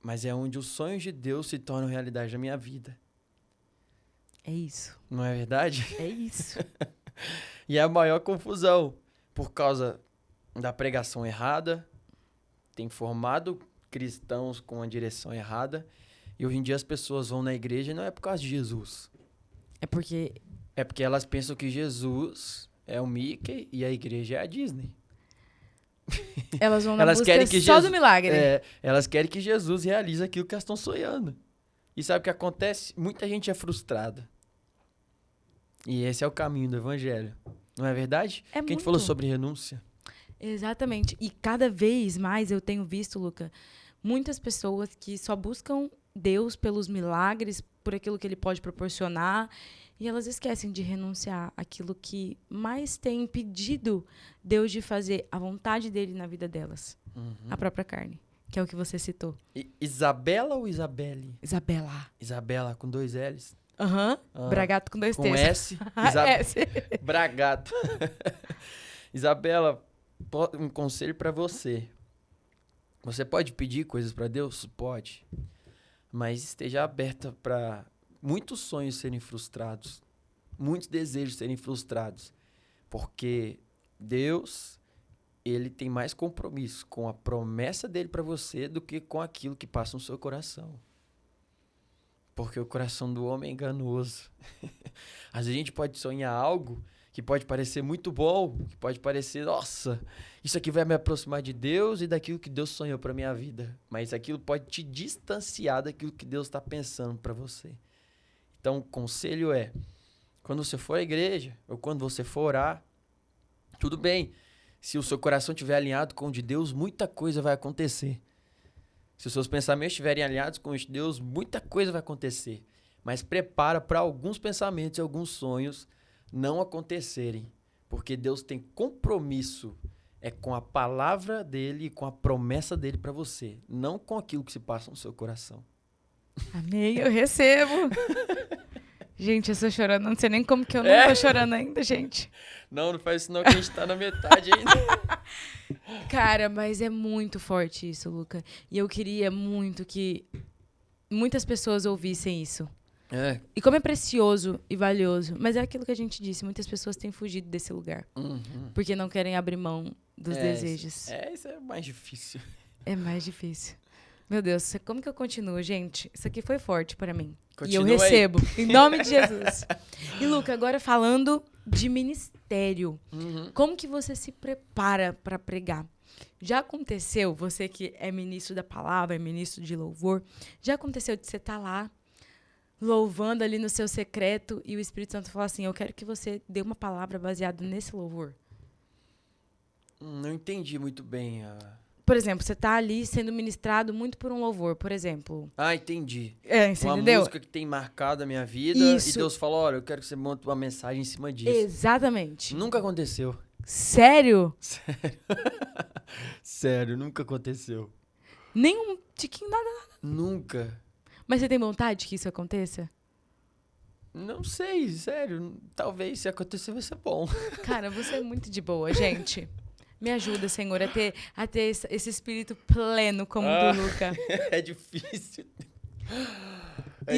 mas é onde os sonhos de Deus se tornam realidade na minha vida. É isso. Não é verdade? É isso. E é a maior confusão, por causa da pregação errada, tem formado cristãos com a direção errada, e hoje em dia as pessoas vão na igreja e não é por causa de Jesus. É porque elas pensam que Jesus é o Mickey e a igreja é a Disney. Elas vão na busca só do milagre. Elas querem que Jesus realize aquilo que elas estão sonhando. E sabe o que acontece? Muita gente é frustrada. E esse é o caminho do evangelho. Não é verdade? É que a gente falou sobre renúncia. Exatamente. E cada vez mais eu tenho visto, Luca, muitas pessoas que só buscam Deus pelos milagres, por aquilo que ele pode proporcionar, e elas esquecem de renunciar àquilo que mais tem impedido Deus de fazer a vontade dele na vida delas. A própria carne, que é o que você citou. Isabela ou Isabelle? Isabela. Isabela com 2 L's. Bragato com 2 T's. Com S. Bragato. Isabela, um conselho para você. Você pode pedir coisas para Deus? Pode. Mas esteja aberta para muitos sonhos serem frustrados. Muitos desejos serem frustrados. Porque Deus, ele tem mais compromisso com a promessa dele para você do que com aquilo que passa no seu coração. Porque o coração do homem é enganoso. Às vezes a gente pode sonhar algo que pode parecer muito bom, que pode parecer, nossa, isso aqui vai me aproximar de Deus e daquilo que Deus sonhou para minha vida. Mas aquilo pode te distanciar daquilo que Deus está pensando para você. Então, o conselho é, quando você for à igreja, ou quando você for orar, tudo bem. Se o seu coração estiver alinhado com o de Deus, muita coisa vai acontecer. Se os seus pensamentos estiverem alinhados com os de Deus, muita coisa vai acontecer. Mas prepara para alguns pensamentos e alguns sonhos não acontecerem. Porque Deus tem compromisso com a palavra dele e com a promessa dele para você. Não com aquilo que se passa no seu coração. Amém, eu recebo. Gente, eu estou chorando. Não sei nem como que eu não tô chorando ainda, gente. Não faz isso não, que a gente tá na metade ainda. Cara, mas é muito forte isso, Luca. E eu queria muito que muitas pessoas ouvissem isso. E como é precioso e valioso. Mas é aquilo que a gente disse. Muitas pessoas têm fugido desse lugar. Porque não querem abrir mão dos desejos. Isso é mais difícil. É mais difícil. Meu Deus, como que eu continuo, gente? Isso aqui foi forte para mim. Continua e eu recebo, em nome de Jesus. E, Luca, agora falando de ministério. Como que você se prepara para pregar? Já aconteceu, você que é ministro da palavra, é ministro de louvor, já aconteceu de você estar lá, louvando ali no seu secreto, e o Espírito Santo falar assim, eu quero que você dê uma palavra baseada nesse louvor? Não entendi muito bem Por exemplo, você tá ali sendo ministrado muito por um louvor, por exemplo. Entendi. Você uma entendeu? música que tem marcado a minha vida Isso. E Deus fala, olha, eu quero que você monte uma mensagem em cima disso. Exatamente. Nunca aconteceu. Sério? Sério, nunca aconteceu. Nem um tiquinho, nada. Nunca. Mas você tem vontade que isso aconteça? Não sei, sério. Talvez se acontecer vai ser bom. Cara, você é muito de boa, gente. Me ajuda, Senhor, a ter esse espírito pleno como o do Luca. É difícil.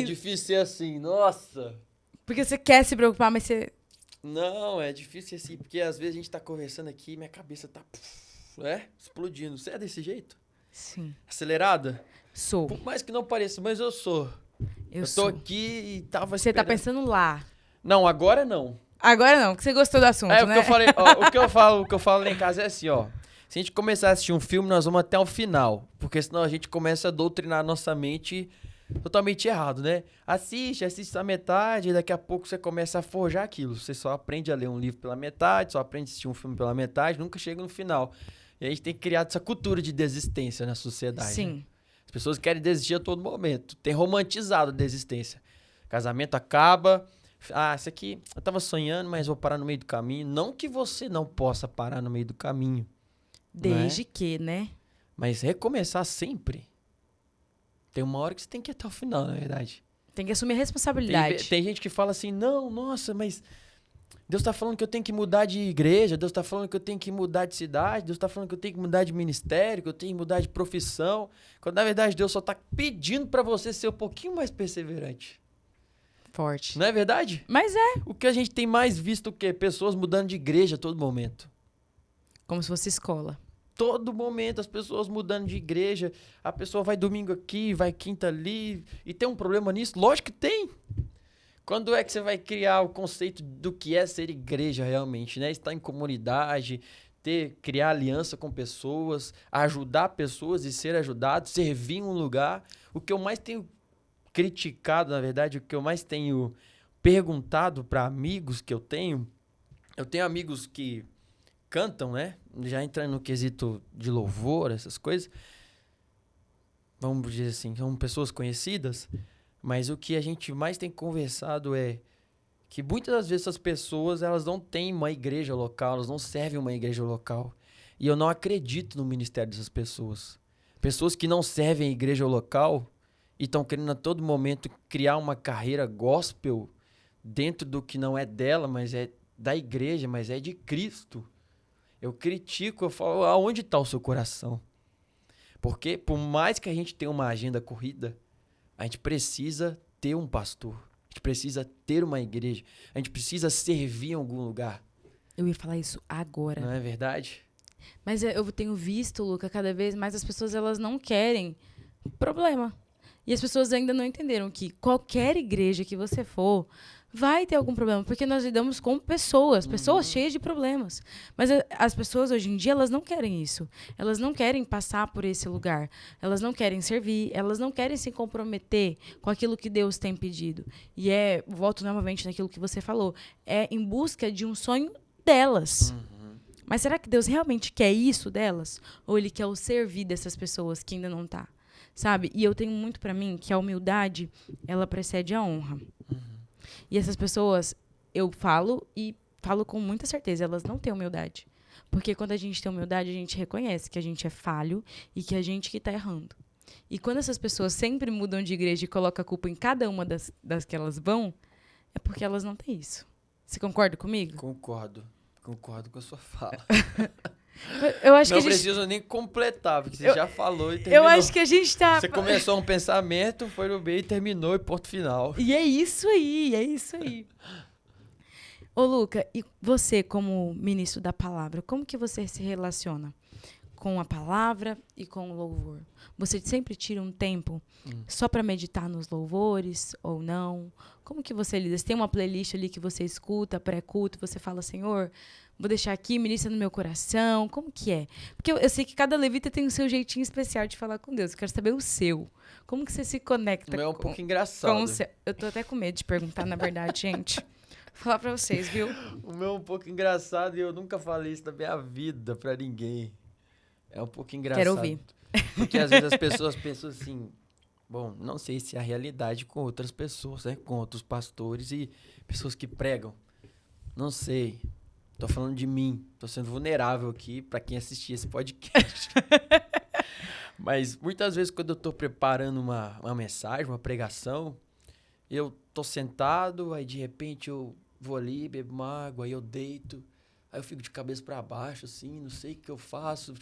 Difícil ser assim, nossa. Porque você quer se preocupar, mas você... Não, é difícil ser assim, porque às vezes a gente tá conversando aqui e minha cabeça tá explodindo. Você é desse jeito? Sim. Acelerada? Sou. Por mais que não pareça, mas eu sou. Eu tô aqui e tava Você esperando. tá pensando lá. Não, agora não. Agora não, porque você gostou do assunto, né? O que eu falei, o que eu falo lá em casa é assim, ó. Se a gente começar a assistir um filme, nós vamos até o final. Porque senão a gente começa a doutrinar a nossa mente totalmente errado, né? Assiste a metade, e daqui a pouco você começa a forjar aquilo. Você só aprende a ler um livro pela metade, só aprende a assistir um filme pela metade, nunca chega no final. E a gente tem criado essa cultura de desistência na sociedade. Sim. Né? As pessoas querem desistir a todo momento. Tem romantizado a desistência. Casamento acaba... isso aqui eu tava sonhando, mas vou parar no meio do caminho. Não que você não possa parar no meio do caminho. Desde que, né? Mas recomeçar sempre. Tem uma hora que você tem que ir até o final, na verdade. Tem que assumir a responsabilidade. Tem gente que fala assim, não, nossa, mas Deus tá falando que eu tenho que mudar de igreja, Deus tá falando que eu tenho que mudar de cidade, Deus tá falando que eu tenho que mudar de ministério, que eu tenho que mudar de profissão. Quando, na verdade, Deus só tá pedindo pra você ser um pouquinho mais perseverante. Forte. Não é verdade? Mas é. O que a gente tem mais visto, o quê? Pessoas mudando de igreja a todo momento. Como se fosse escola. Todo momento, as pessoas mudando de igreja. A pessoa vai domingo aqui, vai quinta ali. E tem um problema nisso? Lógico que tem. Quando é que você vai criar o conceito do que é ser igreja realmente, né? Estar em comunidade, criar aliança com pessoas, ajudar pessoas e ser ajudado, servir em um lugar. O que eu mais tenho criticado, na verdade, o que eu mais tenho perguntado para amigos que eu tenho amigos que cantam, né? Já entrando no quesito de louvor, essas coisas. Vamos dizer assim, são pessoas conhecidas, mas o que a gente mais tem conversado é que muitas das vezes essas pessoas, elas não têm uma igreja local, elas não servem uma igreja local. E eu não acredito no ministério dessas pessoas. Pessoas que não servem a igreja local e estão querendo a todo momento criar uma carreira gospel dentro do que não é dela, mas é da igreja, mas é de Cristo. Eu critico, eu falo, aonde está o seu coração? Porque por mais que a gente tenha uma agenda corrida, a gente precisa ter um pastor. A gente precisa ter uma igreja. A gente precisa servir em algum lugar. Eu ia falar isso agora. Não é verdade? Mas eu tenho visto, Luca, cada vez mais as pessoas elas não querem problema. E as pessoas ainda não entenderam que qualquer igreja que você for vai ter algum problema, porque nós lidamos com pessoas cheias de problemas. Mas as pessoas hoje em dia, elas não querem isso. Elas não querem passar por esse lugar. Elas não querem servir, elas não querem se comprometer com aquilo que Deus tem pedido. E volto novamente naquilo que você falou, é em busca de um sonho delas. Mas será que Deus realmente quer isso delas? Ou Ele quer o servir dessas pessoas que ainda não tá? Sabe? E eu tenho muito pra mim que a humildade, ela precede a honra. E essas pessoas, eu falo e falo com muita certeza, elas não têm humildade. Porque quando a gente tem humildade, a gente reconhece que a gente é falho e que a gente que tá errando. E quando essas pessoas sempre mudam de igreja e colocam a culpa em cada uma das que elas vão, é porque elas não têm isso. Você concorda comigo? Concordo com a sua fala. Eu acho Não que a gente... preciso nem completar, porque você já falou e terminou. Eu acho que a gente tá... Você começou um pensamento, foi no meio e terminou e ponto final. E é isso aí, é isso aí. Ô, Luca, e você como ministro da palavra, como que você se relaciona com a palavra e com o louvor? Você sempre tira um tempo só para meditar nos louvores ou não? Como que você lida? Você tem uma playlist ali que você escuta, pré-culto, você fala, Senhor, vou deixar aqui, ministra no meu coração. Como que é? Porque eu sei que cada levita tem o seu jeitinho especial de falar com Deus. Eu quero saber o seu. Como que você se conecta O meu é um pouco engraçado. com o seu? Eu tô até com medo de perguntar, na verdade, gente. Vou falar pra vocês, viu? O meu é um pouco engraçado e eu nunca falei isso na minha vida pra ninguém. É um pouco engraçado. Quero ouvir. Porque às vezes as pessoas pensam assim, bom, não sei se é a realidade com outras pessoas, né? Com outros pastores e pessoas que pregam. Não sei. Tô falando de mim. Tô sendo vulnerável aqui pra quem assistir esse podcast. Mas muitas vezes quando eu tô preparando uma mensagem, uma pregação, eu tô sentado, aí de repente eu vou ali, bebo uma água, aí eu deito. Aí eu fico de cabeça pra baixo, assim, não sei o que eu faço.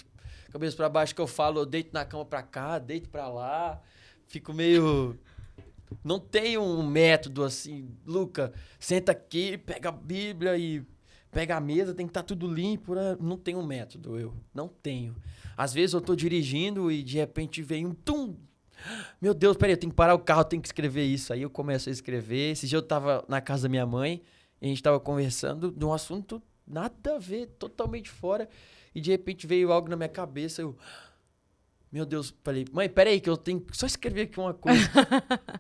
Cabeça pra baixo que eu falo, eu deito na cama pra cá, deito pra lá. Fico meio... Não tem um método assim, Luca, senta aqui, pega a Bíblia e pega a mesa, tem que estar tudo limpo. Né? Não tem um método, eu não tenho. Às vezes eu tô dirigindo e de repente vem um tum. Meu Deus, peraí, eu tenho que parar o carro, eu tenho que escrever isso. Aí eu começo a escrever. Esse dia eu tava na casa da minha mãe e a gente tava conversando de um assunto nada a ver, totalmente fora. E de repente veio algo na minha cabeça, eu... Meu Deus, falei, mãe, peraí, que eu tenho que só escrever aqui uma coisa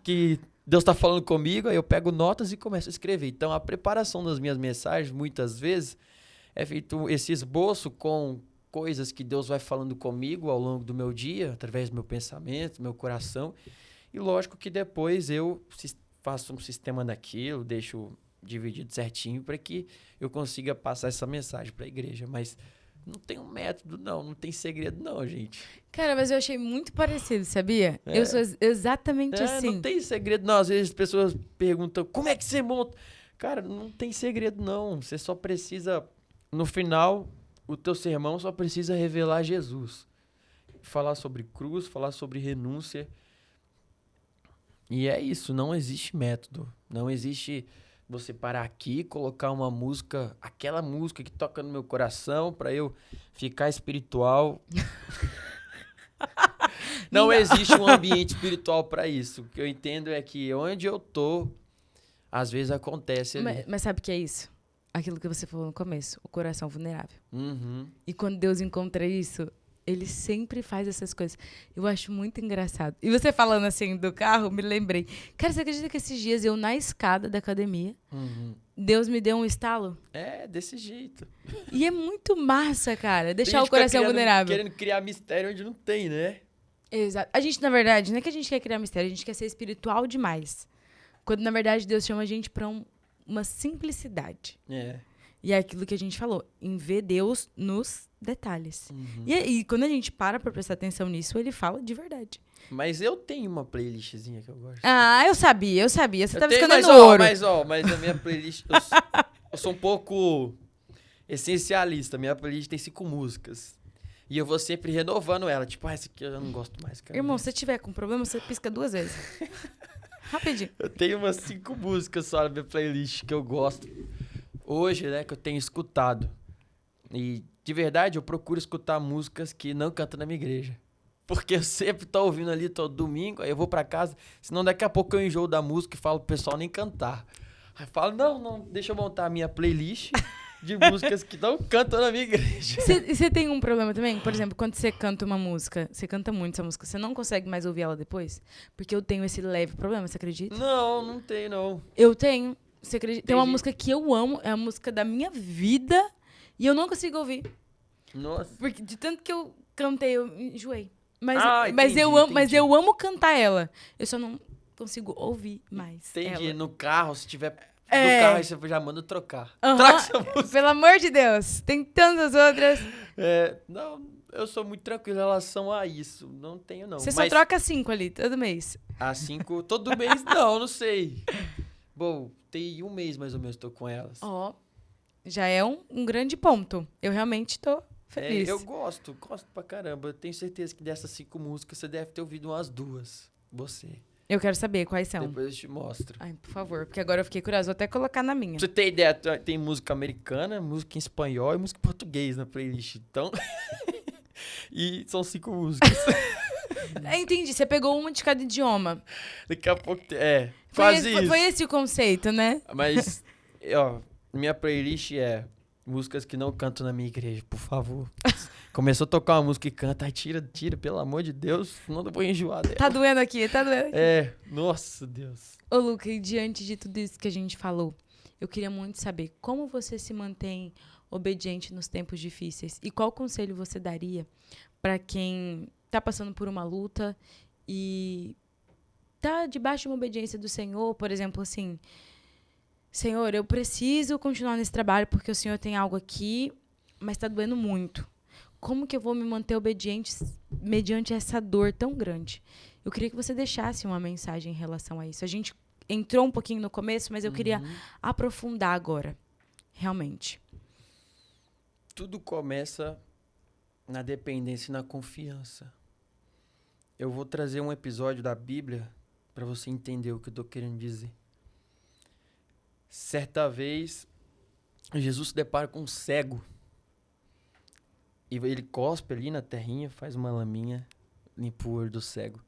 que Deus tá falando comigo, aí eu pego notas e começo a escrever. Então, a preparação das minhas mensagens, muitas vezes, é feito esse esboço com coisas que Deus vai falando comigo ao longo do meu dia, através do meu pensamento, do meu coração. E lógico que depois eu faço um sistema daquilo, deixo dividido certinho para que eu consiga passar essa mensagem para a igreja. Mas não tem um método, não tem segredo, não, gente. Cara, mas eu achei muito parecido, sabia? Eu sou exatamente assim. Não tem segredo, não. Às vezes as pessoas perguntam, como é que você monta? Cara, não tem segredo, não. Você só precisa, no final, o teu sermão só precisa revelar Jesus. Falar sobre cruz, falar sobre renúncia. E é isso, não existe método. Não existe você parar aqui, colocar uma música, aquela música que toca no meu coração para eu ficar espiritual. Não existe um ambiente espiritual para isso. O que eu entendo é que onde eu tô, às vezes acontece ali. Mas sabe o que é isso? Aquilo que você falou no começo, o coração vulnerável. Uhum. E quando Deus encontra isso, ele sempre faz essas coisas. Eu acho muito engraçado. E você falando assim do carro, me lembrei. Cara, você acredita que esses dias eu na escada da academia, Deus me deu um estalo? É, desse jeito. E é muito massa, cara, deixar o coração vulnerável. Querendo criar mistério onde não tem, né? Exato. A gente, na verdade, não é que a gente quer criar mistério, a gente quer ser espiritual demais. Quando, na verdade, Deus chama a gente pra uma simplicidade. É. E é aquilo que a gente falou, em ver Deus nos detalhes. E quando a gente para pra prestar atenção nisso, ele fala de verdade. Mas eu tenho uma playlistzinha que eu gosto. Ah, eu sabia. Você tava tenho, escondendo ouro. Mas a minha playlist... eu sou um pouco essencialista. Minha playlist tem 5 músicas. E eu vou sempre renovando ela. Tipo, essa aqui eu não gosto mais, cara. Irmão, se você tiver com problema, você pisca 2 vezes. Rapidinho. Eu tenho umas 5 músicas só na minha playlist que eu gosto. Hoje, né, que eu tenho escutado. E, de verdade, eu procuro escutar músicas que não cantam na minha igreja. Porque eu sempre tô ouvindo ali todo domingo, aí eu vou pra casa, senão daqui a pouco eu enjoo da música e falo pro pessoal nem cantar. Aí eu falo, não, deixa eu montar a minha playlist de músicas que não cantam na minha igreja. E você tem um problema também? Por exemplo, quando você canta uma música, você canta muito essa música, você não consegue mais ouvir ela depois? Porque eu tenho esse leve problema, você acredita? Não tem, não. Eu tenho. Você acredita? Tem uma Entendi. música que eu amo, é a música da minha vida, e eu não consigo ouvir. Nossa. Porque de tanto que eu cantei, eu enjoei. Mas Entendi, mas eu amo cantar ela. Eu só não consigo ouvir mais Entendi. ela. No carro, se tiver carro, aí você já manda trocar. Aham. Troca essa música. Pelo amor de Deus. Tem tantas outras. Não, eu sou muito tranquilo em relação a isso. Não tenho, não. Você só troca 5 ali, todo mês. A 5, todo mês, não sei. Bom, tem um mês mais ou menos que tô com elas. Ó, já é um grande ponto. Eu realmente tô feliz. Eu gosto pra caramba. Eu tenho certeza que dessas 5 músicas você deve ter ouvido umas 2. Você. Eu quero saber quais são. Depois eu te mostro. Ai, por favor, porque agora eu fiquei curiosa. Vou até colocar na minha. Pra você ter ideia, tem música americana, música em espanhol e música em português na playlist. Então. E são 5 músicas. Entendi, você pegou uma de cada idioma. Daqui a pouco. Quase isso. Foi esse o conceito, né? Mas, minha playlist é músicas que não canto na minha igreja, por favor. Começou a tocar uma música e canta, ai, tira, pelo amor de Deus, senão eu vou enjoar dela. Tá doendo aqui. Nossa, Deus. Ô, Luca, e diante de tudo isso que a gente falou, eu queria muito saber como você se mantém obediente nos tempos difíceis e qual conselho você daria para quem tá passando por uma luta e tá debaixo de uma obediência do Senhor, por exemplo, assim, Senhor, eu preciso continuar nesse trabalho porque o Senhor tem algo aqui, mas tá doendo muito. Como que eu vou me manter obediente mediante essa dor tão grande? Eu queria que você deixasse uma mensagem em relação a isso. A gente entrou um pouquinho no começo, mas eu queria aprofundar agora, realmente. Tudo começa na dependência e na confiança. Eu vou trazer um episódio da Bíblia para você entender o que eu tô querendo dizer. Certa vez, Jesus se depara com um cego. E ele cospe ali na terrinha, faz uma laminha, limpa o olho do cego.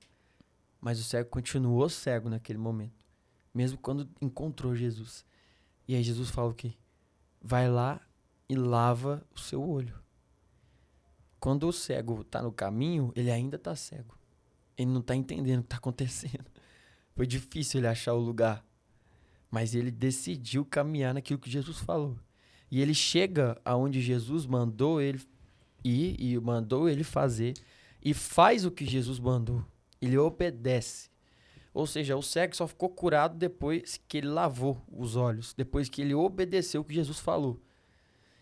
Mas o cego continuou cego naquele momento. Mesmo quando encontrou Jesus. E aí Jesus fala o quê? Vai lá e lava o seu olho. Quando o cego está no caminho, ele ainda está cego. Ele não está entendendo o que está acontecendo. Foi difícil ele achar o lugar. Mas ele decidiu caminhar naquilo que Jesus falou. E ele chega aonde Jesus mandou ele ir e mandou ele fazer. E faz o que Jesus mandou. Ele obedece. Ou seja, o cego só ficou curado depois que ele lavou os olhos. Depois que ele obedeceu o que Jesus falou.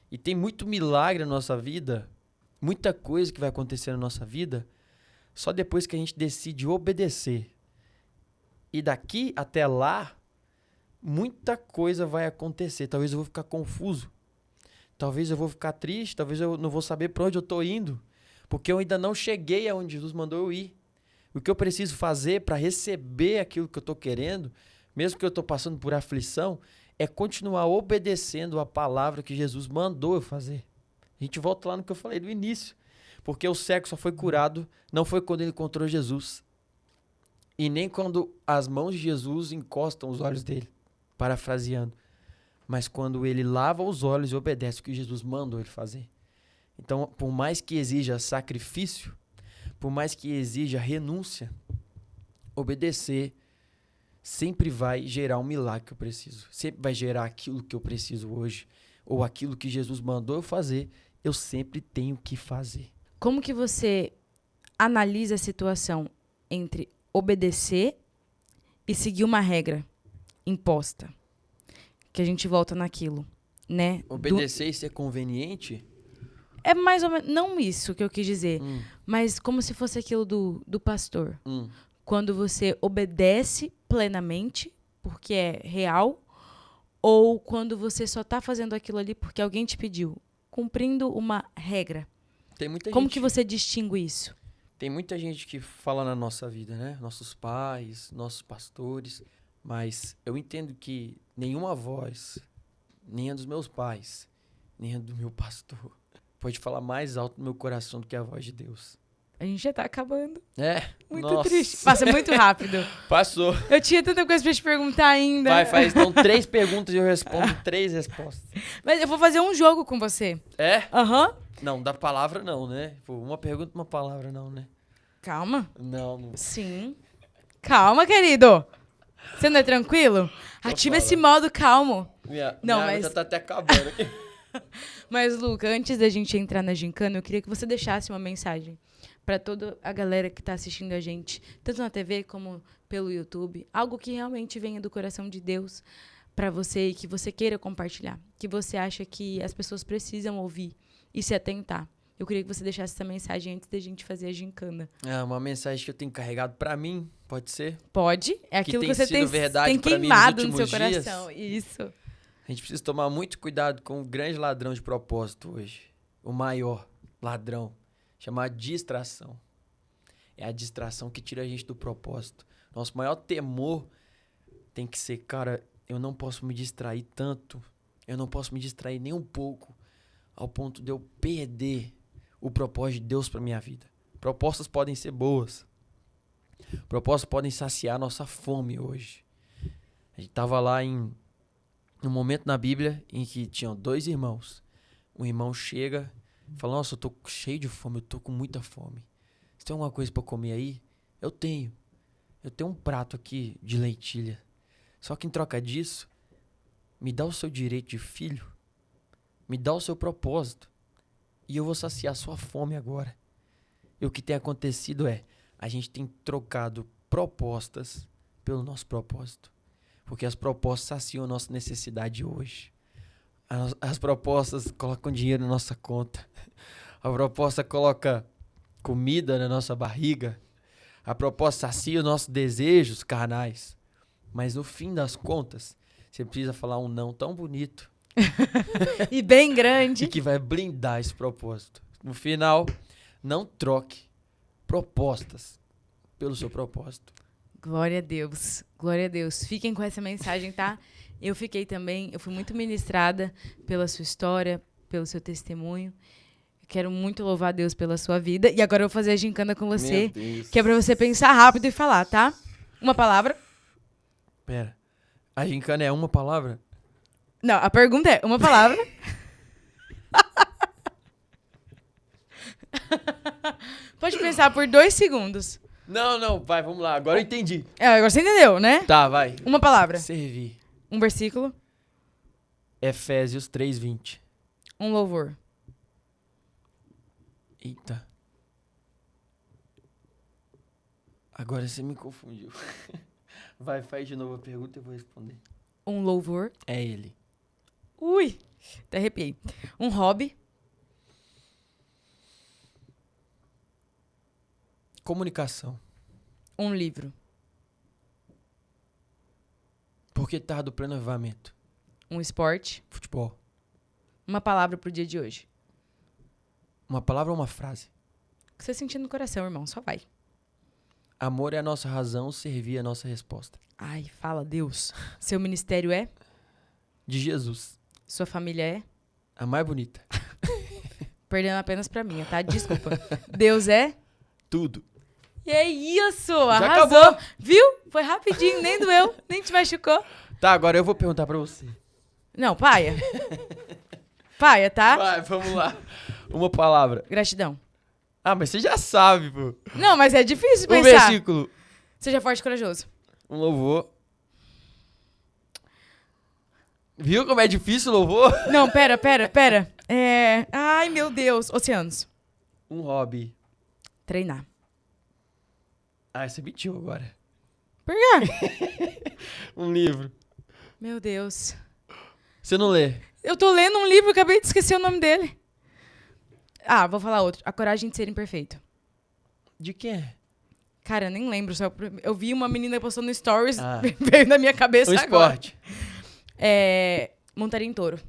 E tem muito milagre na nossa vida. Muita coisa que vai acontecer na nossa vida. Só depois que a gente decide obedecer. E daqui até lá, muita coisa vai acontecer. Talvez eu vou ficar confuso. Talvez eu vou ficar triste. Talvez eu não vou saber para onde eu estou indo. Porque eu ainda não cheguei aonde Jesus mandou eu ir. O que eu preciso fazer para receber aquilo que eu estou querendo, mesmo que eu estou passando por aflição, é continuar obedecendo a palavra que Jesus mandou eu fazer. A gente volta lá no que eu falei do início. Porque o cego só foi curado, não foi quando ele encontrou Jesus. E nem quando as mãos de Jesus encostam os olhos dele, parafraseando. Mas quando ele lava os olhos e obedece o que Jesus mandou ele fazer. Então, por mais que exija sacrifício, por mais que exija renúncia, obedecer sempre vai gerar um milagre que eu preciso. Sempre vai gerar aquilo que eu preciso hoje. Ou aquilo que Jesus mandou eu fazer, eu sempre tenho que fazer. Como que você analisa a situação entre obedecer e seguir uma regra imposta? Que a gente volta naquilo, né? Obedecer e ser conveniente? É mais ou menos, não isso que eu quis dizer, mas como se fosse aquilo do pastor. Quando você obedece plenamente, porque é real, ou quando você só tá fazendo aquilo ali porque alguém te pediu, cumprindo uma regra. Tem muita Como gente, que você distingue isso? Tem muita gente que fala na nossa vida, né? Nossos pais, nossos pastores, mas eu entendo que nenhuma voz, nem a dos meus pais, nem a do meu pastor, pode falar mais alto no meu coração do que a voz de Deus. A gente já tá acabando. Muito nossa. triste. Passa muito rápido. Passou. Eu tinha tanta coisa pra te perguntar ainda. Faz então 3 perguntas e eu respondo 3 respostas. Mas eu vou fazer um jogo com você. É? Aham. Não, da palavra não, né? Pô, uma pergunta, uma palavra não, né? Calma. Não. Sim. Calma, querido. Você não é tranquilo? Ativa esse modo calmo. Minha mas água já tá até acabando aqui. Mas, Luca, antes da gente entrar na gincana, eu queria que você deixasse uma mensagem para toda a galera que está assistindo a gente, tanto na TV como pelo YouTube, algo que realmente venha do coração de Deus pra você e que você queira compartilhar, que você acha que as pessoas precisam ouvir e se atentar. Eu queria que você deixasse essa mensagem antes da gente fazer a gincana. Uma mensagem que eu tenho carregado pra mim, pode ser? Pode? É aquilo que você sido verdade tem pra mim queimado nos no seu últimos dias. coração. Isso. A gente precisa tomar muito cuidado com o grande ladrão de propósito hoje. O maior ladrão, chamado distração. É a distração que tira a gente do propósito. Nosso maior temor tem que ser, cara, eu não posso me distrair tanto, eu não posso me distrair nem um pouco, ao ponto de eu perder o propósito de Deus para minha vida. Propostas podem ser boas. Propostas podem saciar nossa fome hoje. A gente estava lá em um momento na Bíblia em que tinham 2 irmãos. Um irmão chega e fala, nossa, eu tô cheio de fome, eu tô com muita fome. Você tem alguma coisa para comer aí? Eu tenho um prato aqui de lentilha. Só que em troca disso, me dá o seu direito de filho, me dá o seu propósito, e eu vou saciar sua fome agora. E o que tem acontecido é, a gente tem trocado propostas pelo nosso propósito. Porque as propostas saciam a nossa necessidade hoje. As propostas colocam dinheiro na nossa conta. A proposta coloca comida na nossa barriga. A proposta sacia os nossos desejos carnais. Mas no fim das contas, você precisa falar um não tão bonito. E bem grande. E que vai blindar esse propósito. No final, não troque propostas pelo seu propósito. Glória a Deus. Glória a Deus. Fiquem com essa mensagem, tá? Eu fiquei também, eu fui muito ministrada pela sua história, pelo seu testemunho. Quero muito louvar a Deus pela sua vida. E agora eu vou fazer a gincana com você, que é pra você pensar rápido e falar, tá? Uma palavra. Pera, a gincana é uma palavra? Não, a pergunta é uma palavra. Pode pensar por 2 segundos. Não, vai, vamos lá. Agora eu entendi. Agora você entendeu, né? Tá, vai. Uma palavra. Servir. Um versículo. Efésios 3:20. Um louvor. Eita. Agora você me confundiu. Vai, faz de novo a pergunta e eu vou responder. Um louvor. É ele. Ui, até arrepiei. Um hobby. Comunicação. Um livro. Por que tarde do pleno avivamento? Um esporte. Futebol. Uma palavra pro dia de hoje. Uma palavra ou uma frase? O que você sentir no coração, irmão, só vai. Amor é a nossa razão, servir é a nossa resposta. Ai, fala, Deus. Seu ministério é? De Jesus. Sua família é? A mais bonita. Perdendo apenas pra mim, tá? Desculpa. Deus é? Tudo. E é isso, Já arrasou. acabou. Viu? Foi rapidinho, nem doeu, nem te machucou. Tá, agora eu vou perguntar pra você. Não, paia. Paia, tá? Vai, vamos lá. Uma palavra. Gratidão. Ah, mas você já sabe, pô. Não, mas é difícil Um pensar. versículo. Seja forte e corajoso. Um louvor. Viu como é difícil o louvor? Não, pera. Ai, meu Deus. Oceanos. Um hobby. Treinar. Ah, você mentiu agora. Por quê? Um livro. Meu Deus. Você não lê? Eu tô lendo um livro e acabei de esquecer o nome dele. Ah, vou falar outro. A Coragem de Ser Imperfeito. De quê? Cara, eu nem lembro. Eu vi uma menina postando no Stories, Ah. veio na minha cabeça Um agora. esporte. Montaria em touro.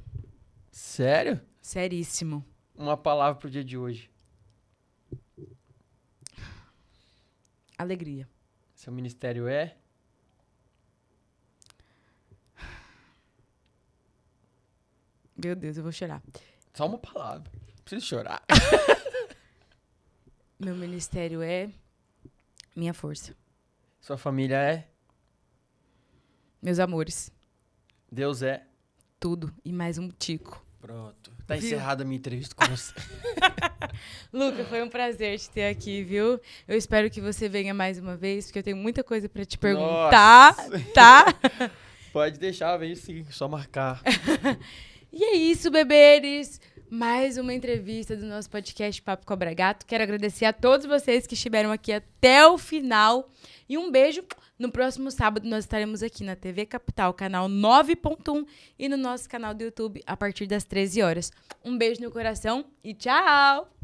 Sério? Seríssimo. Uma palavra pro dia de hoje. Alegria. Seu ministério é? Meu Deus, eu vou chorar. Só uma palavra. Não preciso chorar. Meu ministério é minha força. Sua família é? Meus amores. Deus é? Tudo. E mais um tico. Pronto. Tá Viu? encerrada a minha entrevista com você. Luca, foi um prazer te ter aqui, viu? Eu espero que você venha mais uma vez, porque eu tenho muita coisa pra te perguntar, tá? Pode deixar, vem sim, só marcar. E é isso, beberes. Mais uma entrevista do nosso podcast Papo Cobra Gato. Quero agradecer a todos vocês que estiveram aqui até o final. E um beijo No próximo sábado, nós estaremos aqui na TV Capital, canal 9.1 e no nosso canal do YouTube a partir das 13 horas. Um beijo no coração e tchau!